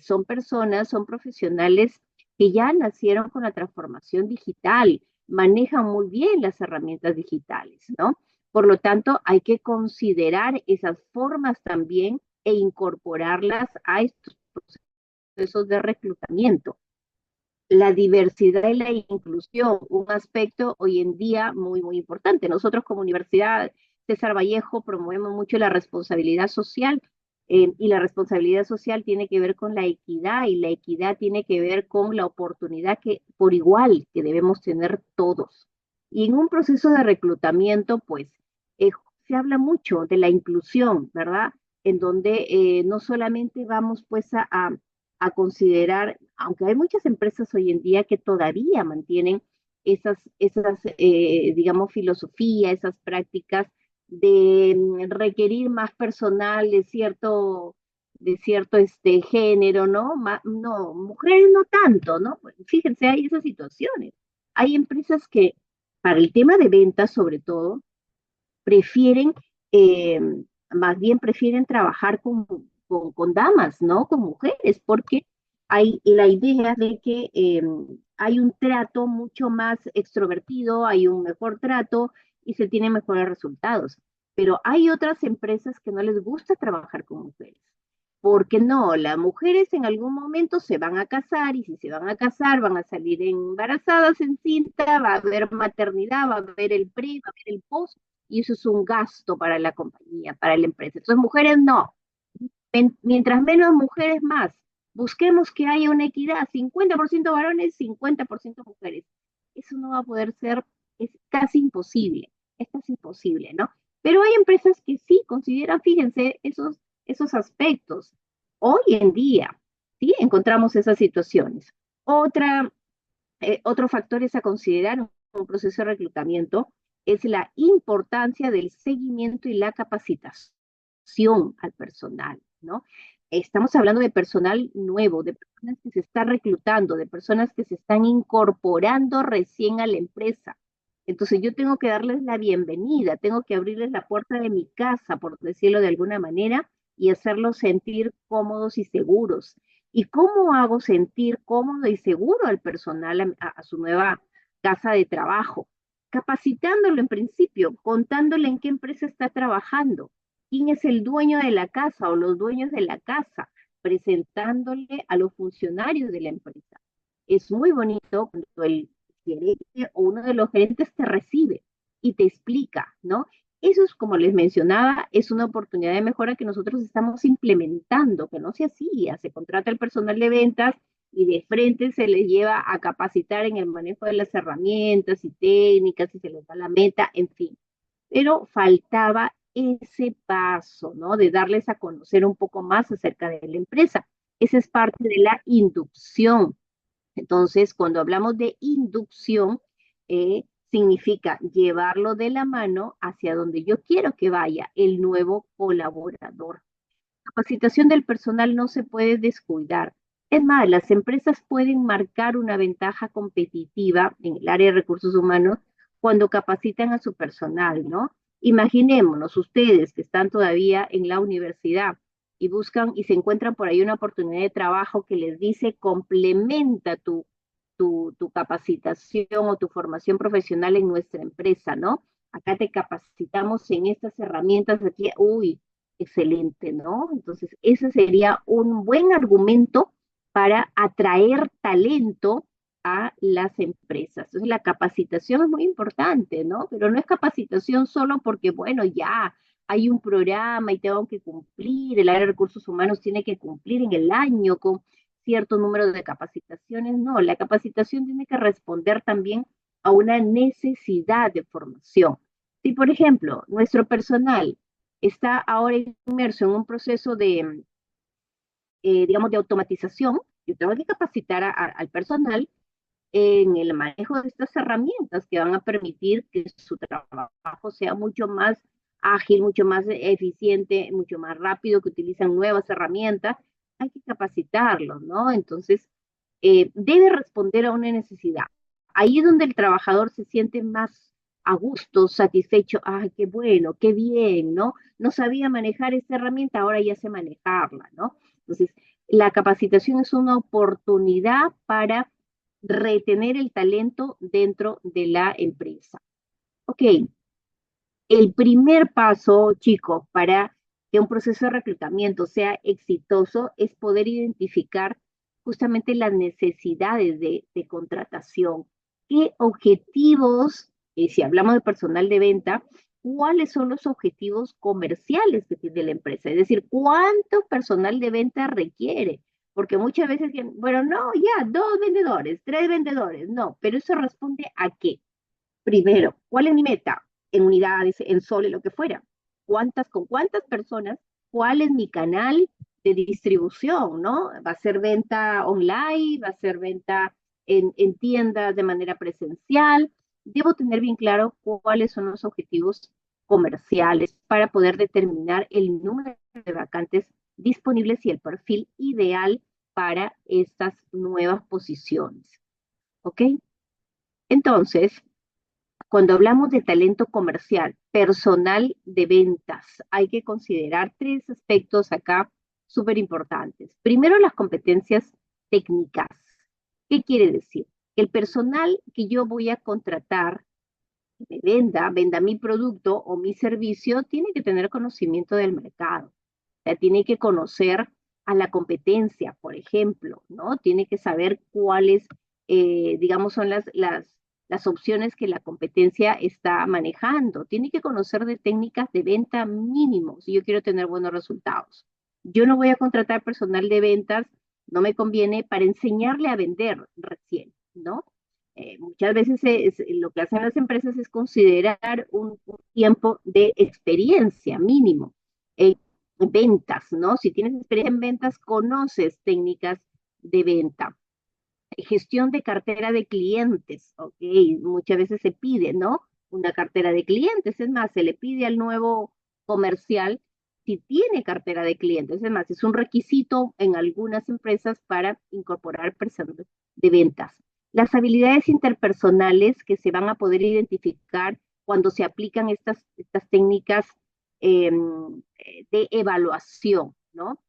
son personas, son profesionales que ya nacieron con la transformación digital, manejan muy bien las herramientas digitales, ¿no? Por lo tanto, hay que considerar esas formas también e incorporarlas a estos procesos de reclutamiento. La diversidad y la inclusión, un aspecto hoy en día muy, muy importante. Nosotros como Universidad César Vallejo promovemos mucho la responsabilidad social y la responsabilidad social tiene que ver con la equidad y la equidad tiene que ver con la oportunidad que por igual que debemos tener todos. Y en un proceso de reclutamiento, pues, eh, se habla mucho de la inclusión, ¿verdad? En donde no solamente vamos pues a considerar, aunque hay muchas empresas hoy en día que todavía mantienen digamos, filosofía, esas prácticas de requerir más personal de cierto género, ¿no? No, mujeres no tanto, ¿no? Pues, fíjense, hay esas situaciones. Hay empresas que, para el tema de ventas sobre todo, prefieren, eh, más bien prefieren trabajar con damas, ¿no? Con mujeres, porque hay la idea de que hay un trato mucho más extrovertido, hay un mejor trato y se tienen mejores resultados. Pero hay otras empresas que no les gusta trabajar con mujeres. Porque no, las mujeres en algún momento se van a casar y si se van a casar van a salir embarazadas en cinta, va a haber maternidad, va a haber el pre, va a haber el post y eso es un gasto para la compañía, para la empresa. Entonces, mujeres no. Mientras menos mujeres, más. Busquemos que haya una equidad, 50% varones, 50% mujeres. Eso no va a poder ser, es casi imposible, ¿no? Pero hay empresas que sí consideran, fíjense, esos aspectos. Hoy en día, sí, encontramos esas situaciones. Otro factor es a considerar en un proceso de reclutamiento es la importancia del seguimiento y la capacitación al personal, ¿no? Estamos hablando de personal nuevo, de personas que se están reclutando, de personas que se están incorporando recién a la empresa. Entonces yo tengo que darles la bienvenida, tengo que abrirles la puerta de mi casa, por decirlo de alguna manera, y hacerlos sentir cómodos y seguros. ¿Y cómo hago sentir cómodo y seguro al personal a su nueva casa de trabajo? Capacitándolo en principio, contándole en qué empresa está trabajando, quién es el dueño de la casa o los dueños de la casa, presentándole a los funcionarios de la empresa. Es muy bonito cuando el gerente o uno de los gerentes te recibe y te explica, ¿no? Eso es, como les mencionaba, es una oportunidad de mejora que nosotros estamos implementando, que no se hacía. Se contrata el personal de ventas y de frente se les lleva a capacitar en el manejo de las herramientas y técnicas y se les da la meta, en fin. Pero faltaba ese paso, ¿no? De darles a conocer un poco más acerca de la empresa. Esa es parte de la inducción. Entonces, cuando hablamos de inducción, significa llevarlo de la mano hacia donde yo quiero que vaya el nuevo colaborador. La capacitación del personal no se puede descuidar. Es más, las empresas pueden marcar una ventaja competitiva en el área de recursos humanos cuando capacitan a su personal, ¿no? Imaginémonos ustedes que están todavía en la universidad y buscan y se encuentran por ahí una oportunidad de trabajo que les dice complementa tu capacitación o tu formación profesional en nuestra empresa, ¿no? Acá te capacitamos en estas herramientas de aquí, uy, excelente, ¿no? Entonces, ese sería un buen argumento para atraer talento a las empresas. Entonces, la capacitación es muy importante, ¿no? Pero no es capacitación solo porque, bueno, ya hay un programa y tengo que cumplir, el área de recursos humanos tiene que cumplir en el año con cierto número de capacitaciones. No, la capacitación tiene que responder también a una necesidad de formación. Si, por ejemplo, nuestro personal está ahora inmerso en un proceso de, digamos, de automatización, yo tengo que capacitar al personal en el manejo de estas herramientas que van a permitir que su trabajo sea mucho más ágil, mucho más eficiente, mucho más rápido, que utilizan nuevas herramientas. Hay que capacitarlos, ¿no? Entonces, debe responder a una necesidad. Ahí es donde el trabajador se siente más a gusto, satisfecho. ¡Ay, qué bueno, qué bien! ¿No? No sabía manejar esta herramienta, ahora ya sé manejarla, ¿no? Entonces, la capacitación es una oportunidad para retener el talento dentro de la empresa. Ok, el primer paso, chicos, para que un proceso de reclutamiento sea exitoso es poder identificar justamente las necesidades de contratación. ¿Qué objetivos, si hablamos de personal de venta, cuáles son los objetivos comerciales que tiene la empresa? Es decir, ¿cuánto personal de venta requiere? Porque muchas veces, bueno, no, ya, 2 vendedores, 3 vendedores, no, pero eso responde a qué. Primero, ¿cuál es mi meta? En unidades, en soles, lo que fuera. Con cuántas personas? ¿Cuál es mi canal de distribución, no? ¿Va a ser venta online? ¿Va a ser venta en tiendas de manera presencial? Debo tener bien claro cuáles son los objetivos comerciales para poder determinar el número de vacantes disponibles y el perfil ideal para estas nuevas posiciones. ¿Ok? Entonces, cuando hablamos de talento comercial, personal de ventas, hay que considerar 3 aspectos acá súper importantes. Primero, las competencias técnicas. ¿Qué quiere decir? El personal que yo voy a contratar, que me venda mi producto o mi servicio, tiene que tener conocimiento del mercado. O sea, tiene que conocer a la competencia, por ejemplo, ¿no? Tiene que saber cuáles, digamos, son las opciones que la competencia está manejando. Tiene que conocer de técnicas de venta mínimo si yo quiero tener buenos resultados. Yo no voy a contratar personal de ventas, no me conviene para enseñarle a vender recién, ¿no? Muchas veces lo que hacen las empresas es considerar un tiempo de experiencia mínimo en ventas, ¿no? Si tienes experiencia en ventas, conoces técnicas de venta. Gestión de cartera de clientes, ok, muchas veces se pide, ¿no? Una cartera de clientes, es más, se le pide al nuevo comercial si tiene cartera de clientes, es más, es un requisito en algunas empresas para incorporar personas de ventas. Las habilidades interpersonales que se van a poder identificar cuando se aplican estas técnicas eh, de evaluación, ¿no?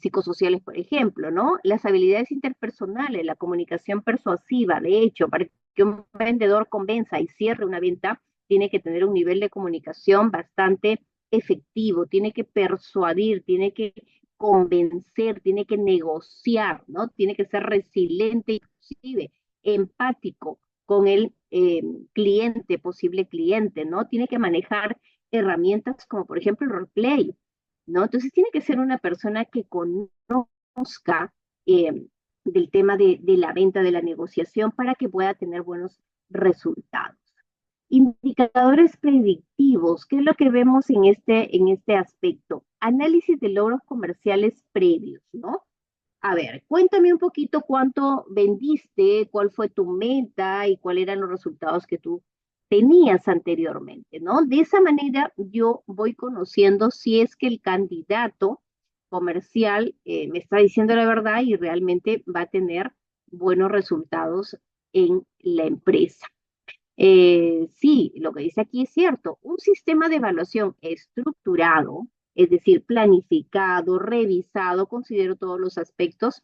Psicosociales, por ejemplo, ¿no? Las habilidades interpersonales, la comunicación persuasiva, de hecho, para que un vendedor convenza y cierre una venta, tiene que tener un nivel de comunicación bastante efectivo, tiene que persuadir, tiene que convencer, tiene que negociar, ¿no? Tiene que ser resiliente, inclusive empático con el cliente, posible cliente, ¿no? Tiene que manejar herramientas como por ejemplo el roleplay, ¿no? Entonces tiene que ser una persona que conozca del tema de la venta, de la negociación, para que pueda tener buenos resultados. Indicadores predictivos, ¿qué es lo que vemos en este aspecto? Análisis de logros comerciales previos, ¿no? A ver, cuéntame un poquito cuánto vendiste, cuál fue tu meta y cuáles eran los resultados que tú tenías anteriormente, ¿no? De esa manera yo voy conociendo si es que el candidato comercial me está diciendo la verdad y realmente va a tener buenos resultados en la empresa. Sí, lo que dice aquí es cierto. Un sistema de evaluación estructurado, es decir, planificado, revisado, considero todos los aspectos,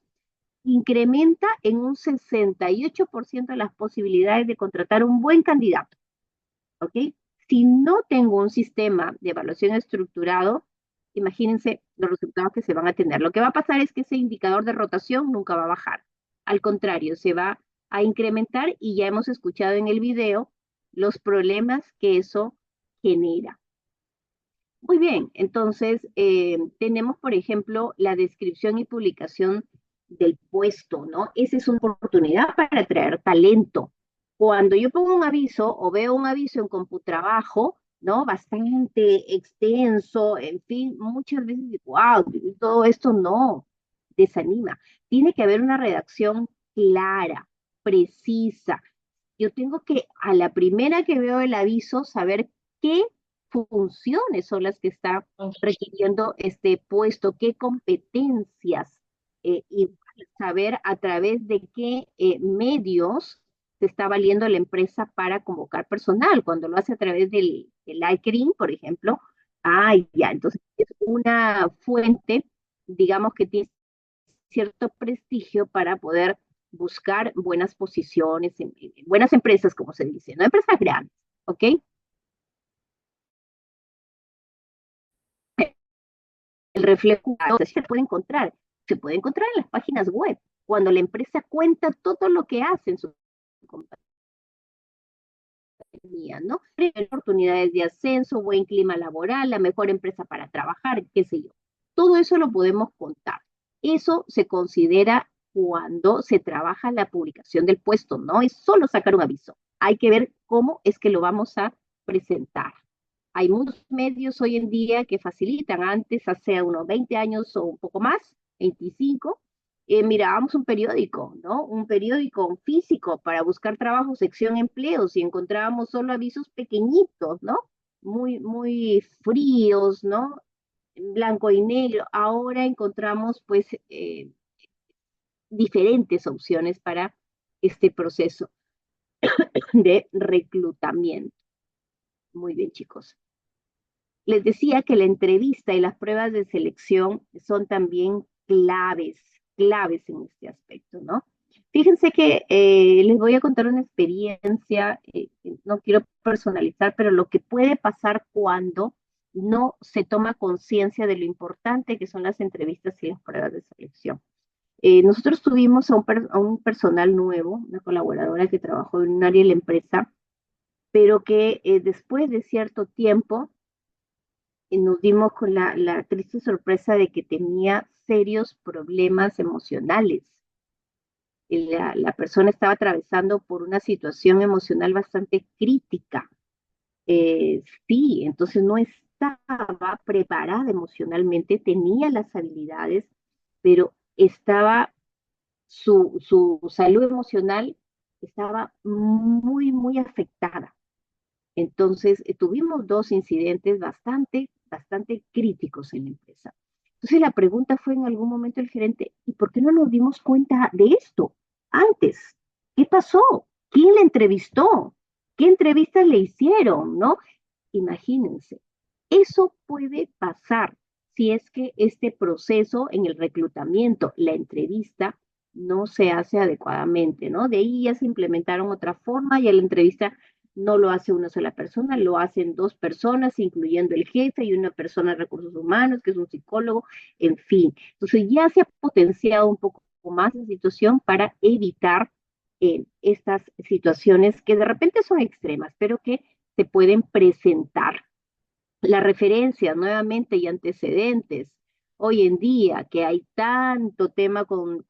incrementa en un 68% las posibilidades de contratar un buen candidato. ¿Ok? Si no tengo un sistema de evaluación estructurado, imagínense los resultados que se van a tener. Lo que va a pasar es que ese indicador de rotación nunca va a bajar. Al contrario, se va a incrementar y ya hemos escuchado en el video los problemas que eso genera. Muy bien, entonces tenemos, por ejemplo, la descripción y publicación del puesto, ¿no? Esa es una oportunidad para atraer talento. Cuando yo pongo un aviso o veo un aviso en CompuTrabajo, ¿no? Bastante extenso, en fin, muchas veces digo, wow, todo esto no, desanima. Tiene que haber una redacción clara, precisa. Yo tengo que, a la primera que veo el aviso, saber qué funciones son las que está requiriendo este puesto, qué competencias, y saber a través de qué medios se está valiendo la empresa para convocar personal. Cuando lo hace a través del LinkedIn, por ejemplo, ya, entonces es una fuente, digamos, que tiene cierto prestigio para poder buscar buenas posiciones, en buenas empresas, como se dice, no empresas grandes, ¿ok? El reflejo se puede encontrar en las páginas web, cuando la empresa cuenta todo lo que hace en su compañía, ¿no? Oportunidades de ascenso, buen clima laboral, la mejor empresa para trabajar, qué sé yo. Todo eso lo podemos contar. Eso se considera cuando se trabaja la publicación del puesto, no es solo sacar un aviso. Hay que ver cómo es que lo vamos a presentar. Hay muchos medios hoy en día que facilitan. Antes, hace unos 20 años o un poco más, 25, mirábamos un periódico, ¿no? Un periódico físico para buscar trabajo, sección empleos, y encontrábamos solo avisos pequeñitos, ¿no? Muy, muy fríos, ¿no? En blanco y negro. Ahora encontramos, pues, diferentes opciones para este proceso de reclutamiento. Muy bien, chicos. Les decía que la entrevista y las pruebas de selección son también claves en este aspecto, ¿no? Fíjense que les voy a contar una experiencia, no quiero personalizar, pero lo que puede pasar cuando no se toma conciencia de lo importante que son las entrevistas y las pruebas de selección. Nosotros tuvimos a un personal nuevo, una colaboradora que trabajó en un área de la empresa, pero que después de cierto tiempo nos dimos con la triste sorpresa de que tenía serios problemas emocionales. La persona estaba atravesando por una situación emocional bastante crítica. Sí, entonces no estaba preparada emocionalmente, tenía las habilidades, pero su salud emocional estaba muy, muy afectada. Entonces, tuvimos dos incidentes bastante críticos en la empresa. Entonces, la pregunta fue en algún momento el gerente, ¿y por qué no nos dimos cuenta de esto antes? ¿Qué pasó? ¿Quién le entrevistó? ¿Qué entrevistas le hicieron? ¿No? Imagínense, eso puede pasar si es que este proceso en el reclutamiento, la entrevista, no se hace adecuadamente, ¿no? De ahí ya se implementaron otra forma, y la entrevista no lo hace una sola persona, lo hacen dos personas, incluyendo el jefe y una persona de recursos humanos, que es un psicólogo, en fin. Entonces ya se ha potenciado un poco más la situación para evitar estas situaciones que de repente son extremas, pero que se pueden presentar. Las referencias nuevamente y antecedentes. Hoy en día que hay tanto tema con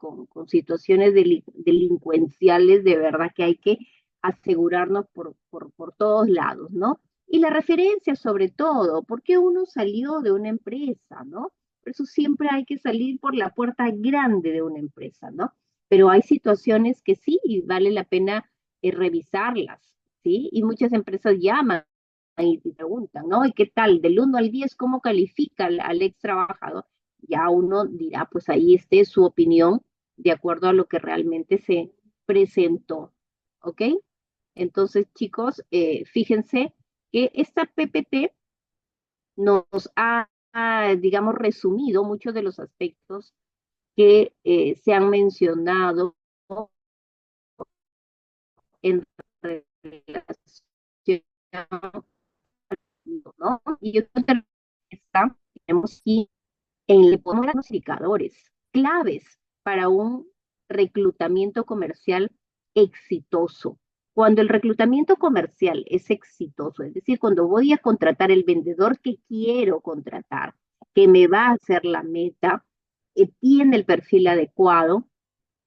situaciones delincuenciales, de verdad que hay que asegurarnos por todos lados, ¿no? Y la referencia sobre todo, porque uno salió de una empresa, ¿no? Por eso siempre hay que salir por la puerta grande de una empresa, ¿no? Pero hay situaciones que sí vale la pena revisarlas, ¿sí? Y muchas empresas llaman y te preguntan, ¿no? ¿Y qué tal? Del 1 al 10, ¿cómo califica al ex trabajador? Ya uno dirá, pues ahí esté su opinión de acuerdo a lo que realmente se presentó, ¿ok? Entonces, chicos, fíjense que esta PPT nos ha, digamos, resumido muchos de los aspectos que se han mencionado en relación, ¿no? Y yo creo que tenemos aquí le ponemos los indicadores claves para un reclutamiento comercial exitoso. Cuando el reclutamiento comercial es exitoso, es decir, cuando voy a contratar el vendedor que quiero contratar, que me va a hacer la meta, tiene el perfil adecuado,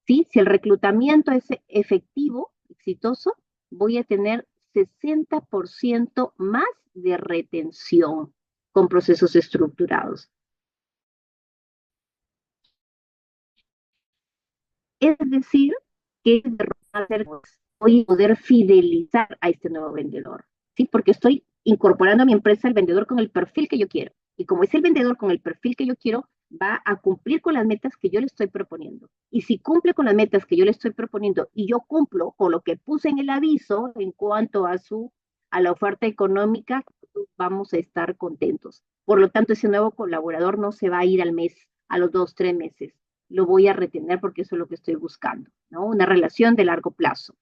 ¿sí? Si el reclutamiento es efectivo, exitoso, voy a tener 60% más de retención con procesos estructurados. Es decir, que voy a poder fidelizar a este nuevo vendedor, ¿sí? Porque estoy incorporando a mi empresa el vendedor con el perfil que yo quiero. Y como es el vendedor con el perfil que yo quiero, va a cumplir con las metas que yo le estoy proponiendo. Y si cumple con las metas que yo le estoy proponiendo y yo cumplo con lo que puse en el aviso en cuanto a la oferta económica, vamos a estar contentos. Por lo tanto, ese nuevo colaborador no se va a ir al mes, a los 2, 3 meses. Lo voy a retener porque eso es lo que estoy buscando, ¿no? Una relación de largo plazo.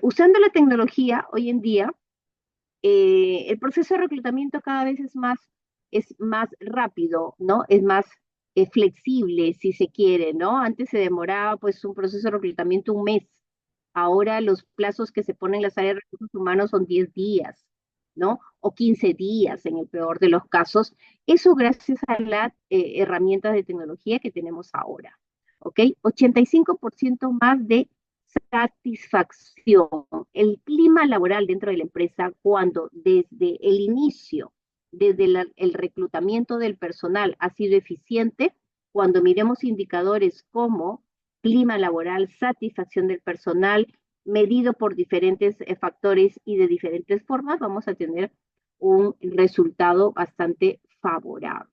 Usando la tecnología hoy en día, el proceso de reclutamiento cada vez es más rápido, ¿no? Es más flexible, si se quiere, ¿no? Antes se demoraba, pues, un proceso de reclutamiento un mes. Ahora los plazos que se ponen en las áreas de recursos humanos son 10 días, ¿no? O 15 días en el peor de los casos. Eso gracias a las herramientas de tecnología que tenemos ahora, ¿ok? 85% más de satisfacción. El clima laboral dentro de la empresa, cuando desde el inicio, desde el reclutamiento del personal ha sido eficiente, cuando miremos indicadores como clima laboral, satisfacción del personal, medido por diferentes factores y de diferentes formas, vamos a tener un resultado bastante favorable.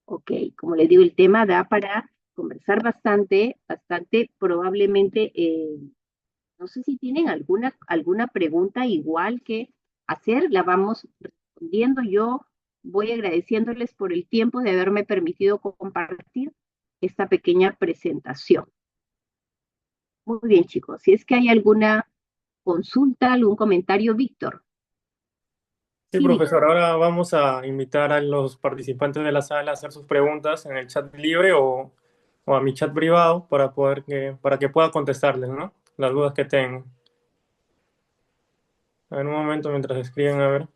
Ok, como les digo, el tema da para conversar bastante, probablemente, no sé si tienen alguna pregunta igual que hacer, la vamos respondiendo. Yo voy agradeciéndoles por el tiempo de haberme permitido compartir esta pequeña presentación. Muy bien, chicos. Si es que hay alguna consulta, algún comentario, Víctor. Sí, Sí, Víctor. profesor, ahora vamos a invitar a los participantes de la sala a hacer sus preguntas en el chat libre o a mi chat privado para que pueda contestarles, ¿no? Las dudas que tengan. A ver, un momento mientras escriben, a ver.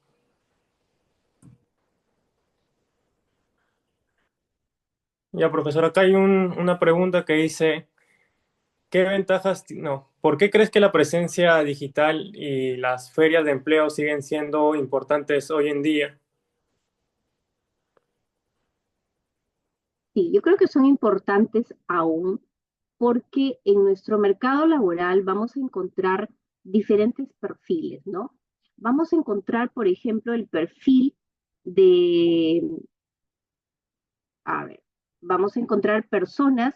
Ya, profesor, acá hay una pregunta que dice, ¿qué ventajas, no, ¿por qué crees que la presencia digital y las ferias de empleo siguen siendo importantes hoy en día? Sí, yo creo que son importantes aún porque en nuestro mercado laboral vamos a encontrar diferentes perfiles, ¿no? Vamos a encontrar, por ejemplo, el perfil de, a ver, vamos a encontrar personas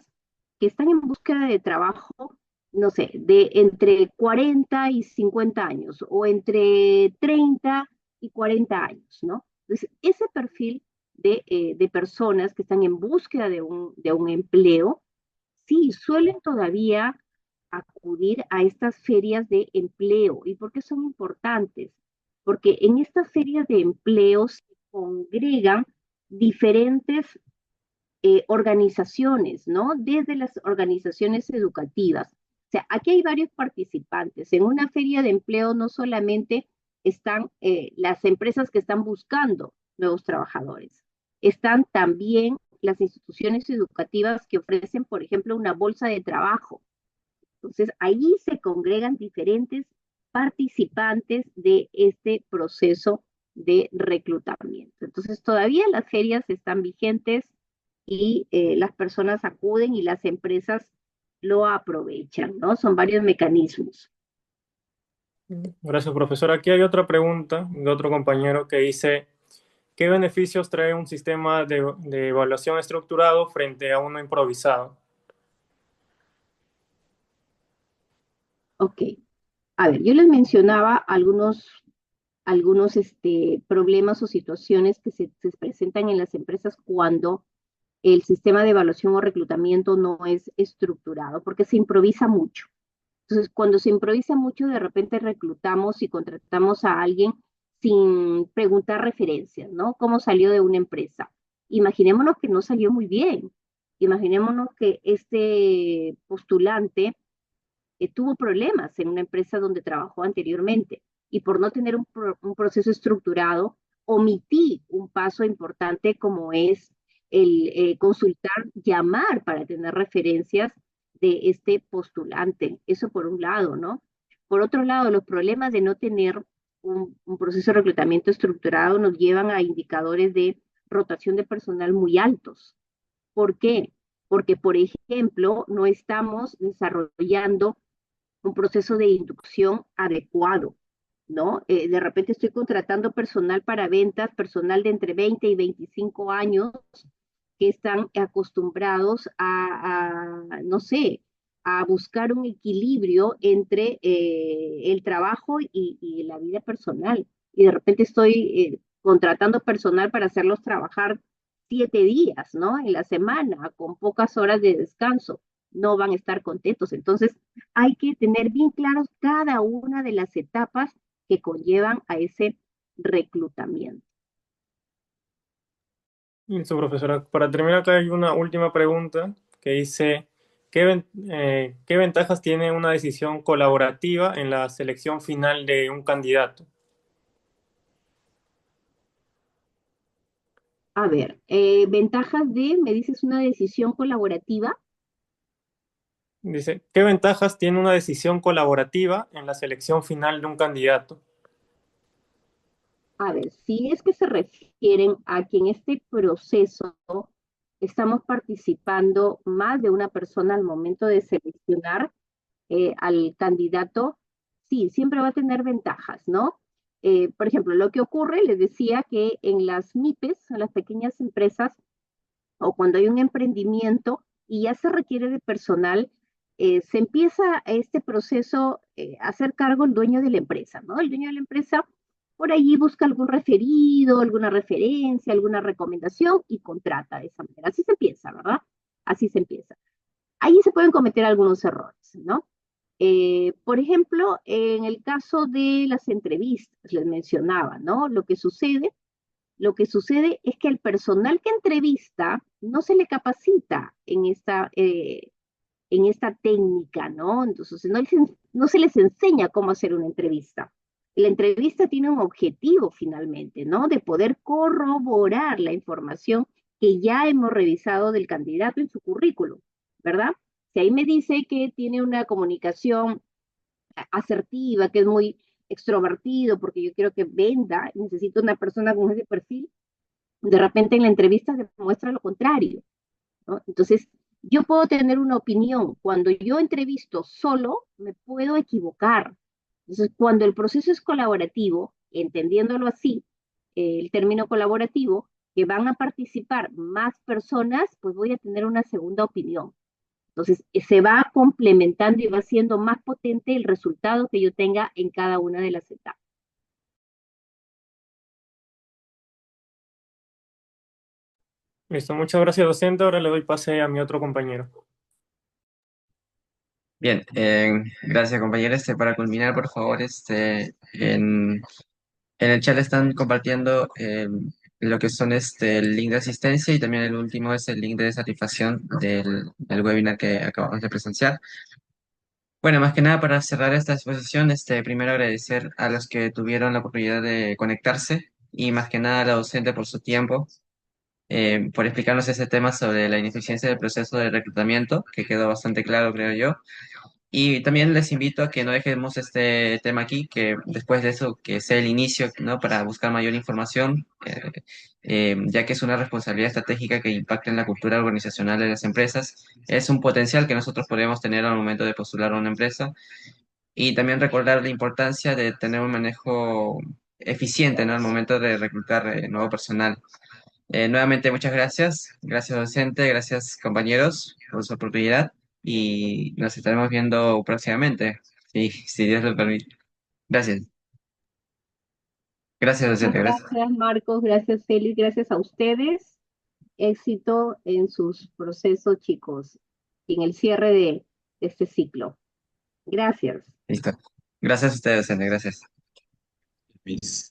que están en búsqueda de trabajo, no sé, de entre 40 y 50 años o entre 30 y 40 años, ¿no? Entonces, ese perfil de personas que están en búsqueda de un empleo, sí, suelen todavía acudir a estas ferias de empleo. ¿Y por qué son importantes? Porque en estas ferias de empleo se congregan diferentes organizaciones, ¿no? Desde las organizaciones educativas. O sea, aquí hay varios participantes. En una feria de empleo no solamente están las empresas que están buscando nuevos trabajadores, están también las instituciones educativas que ofrecen, por ejemplo, una bolsa de trabajo. Entonces, ahí se congregan diferentes participantes de este proceso de reclutamiento. Entonces, todavía las ferias están vigentes y las personas acuden y las empresas lo aprovechan, ¿no? Son varios mecanismos. Gracias, profesor. Aquí hay otra pregunta de otro compañero que dice, ¿qué beneficios trae un sistema de evaluación estructurado frente a uno improvisado? Ok. A ver, yo les mencionaba algunos problemas o situaciones que se presentan en las empresas cuando el sistema de evaluación o reclutamiento no es estructurado, porque se improvisa mucho. Entonces, cuando se improvisa mucho, de repente reclutamos y contratamos a alguien sin preguntar referencias, ¿no? ¿Cómo salió de una empresa? Imaginémonos que no salió muy bien. Imaginémonos que este postulante tuvo problemas en una empresa donde trabajó anteriormente y por no tener un proceso estructurado, omití un paso importante como es el consultar, llamar para tener referencias de este postulante. Eso por un lado, ¿no? Por otro lado, los problemas de no tener un proceso de reclutamiento estructurado nos llevan a indicadores de rotación de personal muy altos. ¿Por qué? Porque, por ejemplo, no estamos desarrollando un proceso de inducción adecuado, ¿no? De repente estoy contratando personal para ventas, personal de entre 20 y 25 años que están acostumbrados no sé, a buscar un equilibrio entre el trabajo y la vida personal. Y de repente estoy contratando personal para hacerlos trabajar 7 días, ¿no? En la semana, con pocas horas de descanso. No van a estar contentos. Entonces, hay que tener bien claros cada una de las etapas que conllevan a ese reclutamiento. Listo, profesora. Para terminar, acá hay una última pregunta que dice, ¿qué ventajas tiene una decisión colaborativa en la selección final de un candidato? A ver, ventajas de, me dices, una decisión colaborativa. Dice, ¿qué ventajas tiene una decisión colaborativa en la selección final de un candidato? A ver, si es que se refieren a que en este proceso estamos participando más de una persona al momento de seleccionar al candidato, sí, siempre va a tener ventajas, ¿no? Por ejemplo, lo que ocurre, les decía que en las MIPES, en las pequeñas empresas, o cuando hay un emprendimiento y ya se requiere de personal, se empieza este proceso a hacer cargo el dueño de la empresa, ¿no? El dueño de la empresa por allí busca algún referido, alguna referencia, alguna recomendación y contrata de esa manera. Así se empieza, ¿verdad? Así se empieza. Ahí se pueden cometer algunos errores, ¿no? Por ejemplo, en el caso de las entrevistas, les mencionaba, ¿no? Lo que sucede es que el personal que entrevista no se le capacita en esta técnica, ¿no? Entonces no se les enseña cómo hacer una entrevista. La entrevista tiene un objetivo finalmente, ¿no? De poder corroborar la información que ya hemos revisado del candidato en su currículum, ¿verdad? Si ahí me dice que tiene una comunicación asertiva, que es muy extrovertido, porque yo quiero que venda, necesito una persona con ese perfil, de repente en la entrevista demuestra lo contrario, ¿no? Entonces, yo puedo tener una opinión. Cuando yo entrevisto solo, me puedo equivocar. Entonces, cuando el proceso es colaborativo, entendiéndolo así, el término colaborativo, que van a participar más personas, pues voy a tener una segunda opinión. Entonces, se va complementando y va siendo más potente el resultado que yo tenga en cada una de las etapas. Listo, muchas gracias, docente. Ahora le doy pase a mi otro compañero. Bien, gracias compañero. Para culminar, por favor, en el chat están compartiendo lo que son el link de asistencia y también el último es el link de satisfacción del webinar que acabamos de presenciar. Bueno, más que nada para cerrar esta exposición, primero agradecer a los que tuvieron la oportunidad de conectarse y más que nada a la docente por su tiempo, por explicarnos ese tema sobre la ineficiencia del proceso de reclutamiento, que quedó bastante claro, creo yo. Y también les invito a que no dejemos este tema aquí, que después de eso, que sea el inicio, ¿no? Para buscar mayor información, ya que es una responsabilidad estratégica que impacta en la cultura organizacional de las empresas. Es un potencial que nosotros podemos tener al momento de postular a una empresa. Y también recordar la importancia de tener un manejo eficiente, ¿no? Al momento de reclutar nuevo personal. Nuevamente, muchas gracias. Gracias, docente. Gracias, compañeros, por su oportunidad. Y nos estaremos viendo próximamente. Sí, si Dios lo permite. Gracias. Gracias, Muchas docente, gracias. gracias, Marcos, gracias, Félix, gracias a ustedes. Éxito en sus procesos, chicos, y en el cierre de este ciclo. Gracias. Listo. Gracias a ustedes, docente, gracias. Mis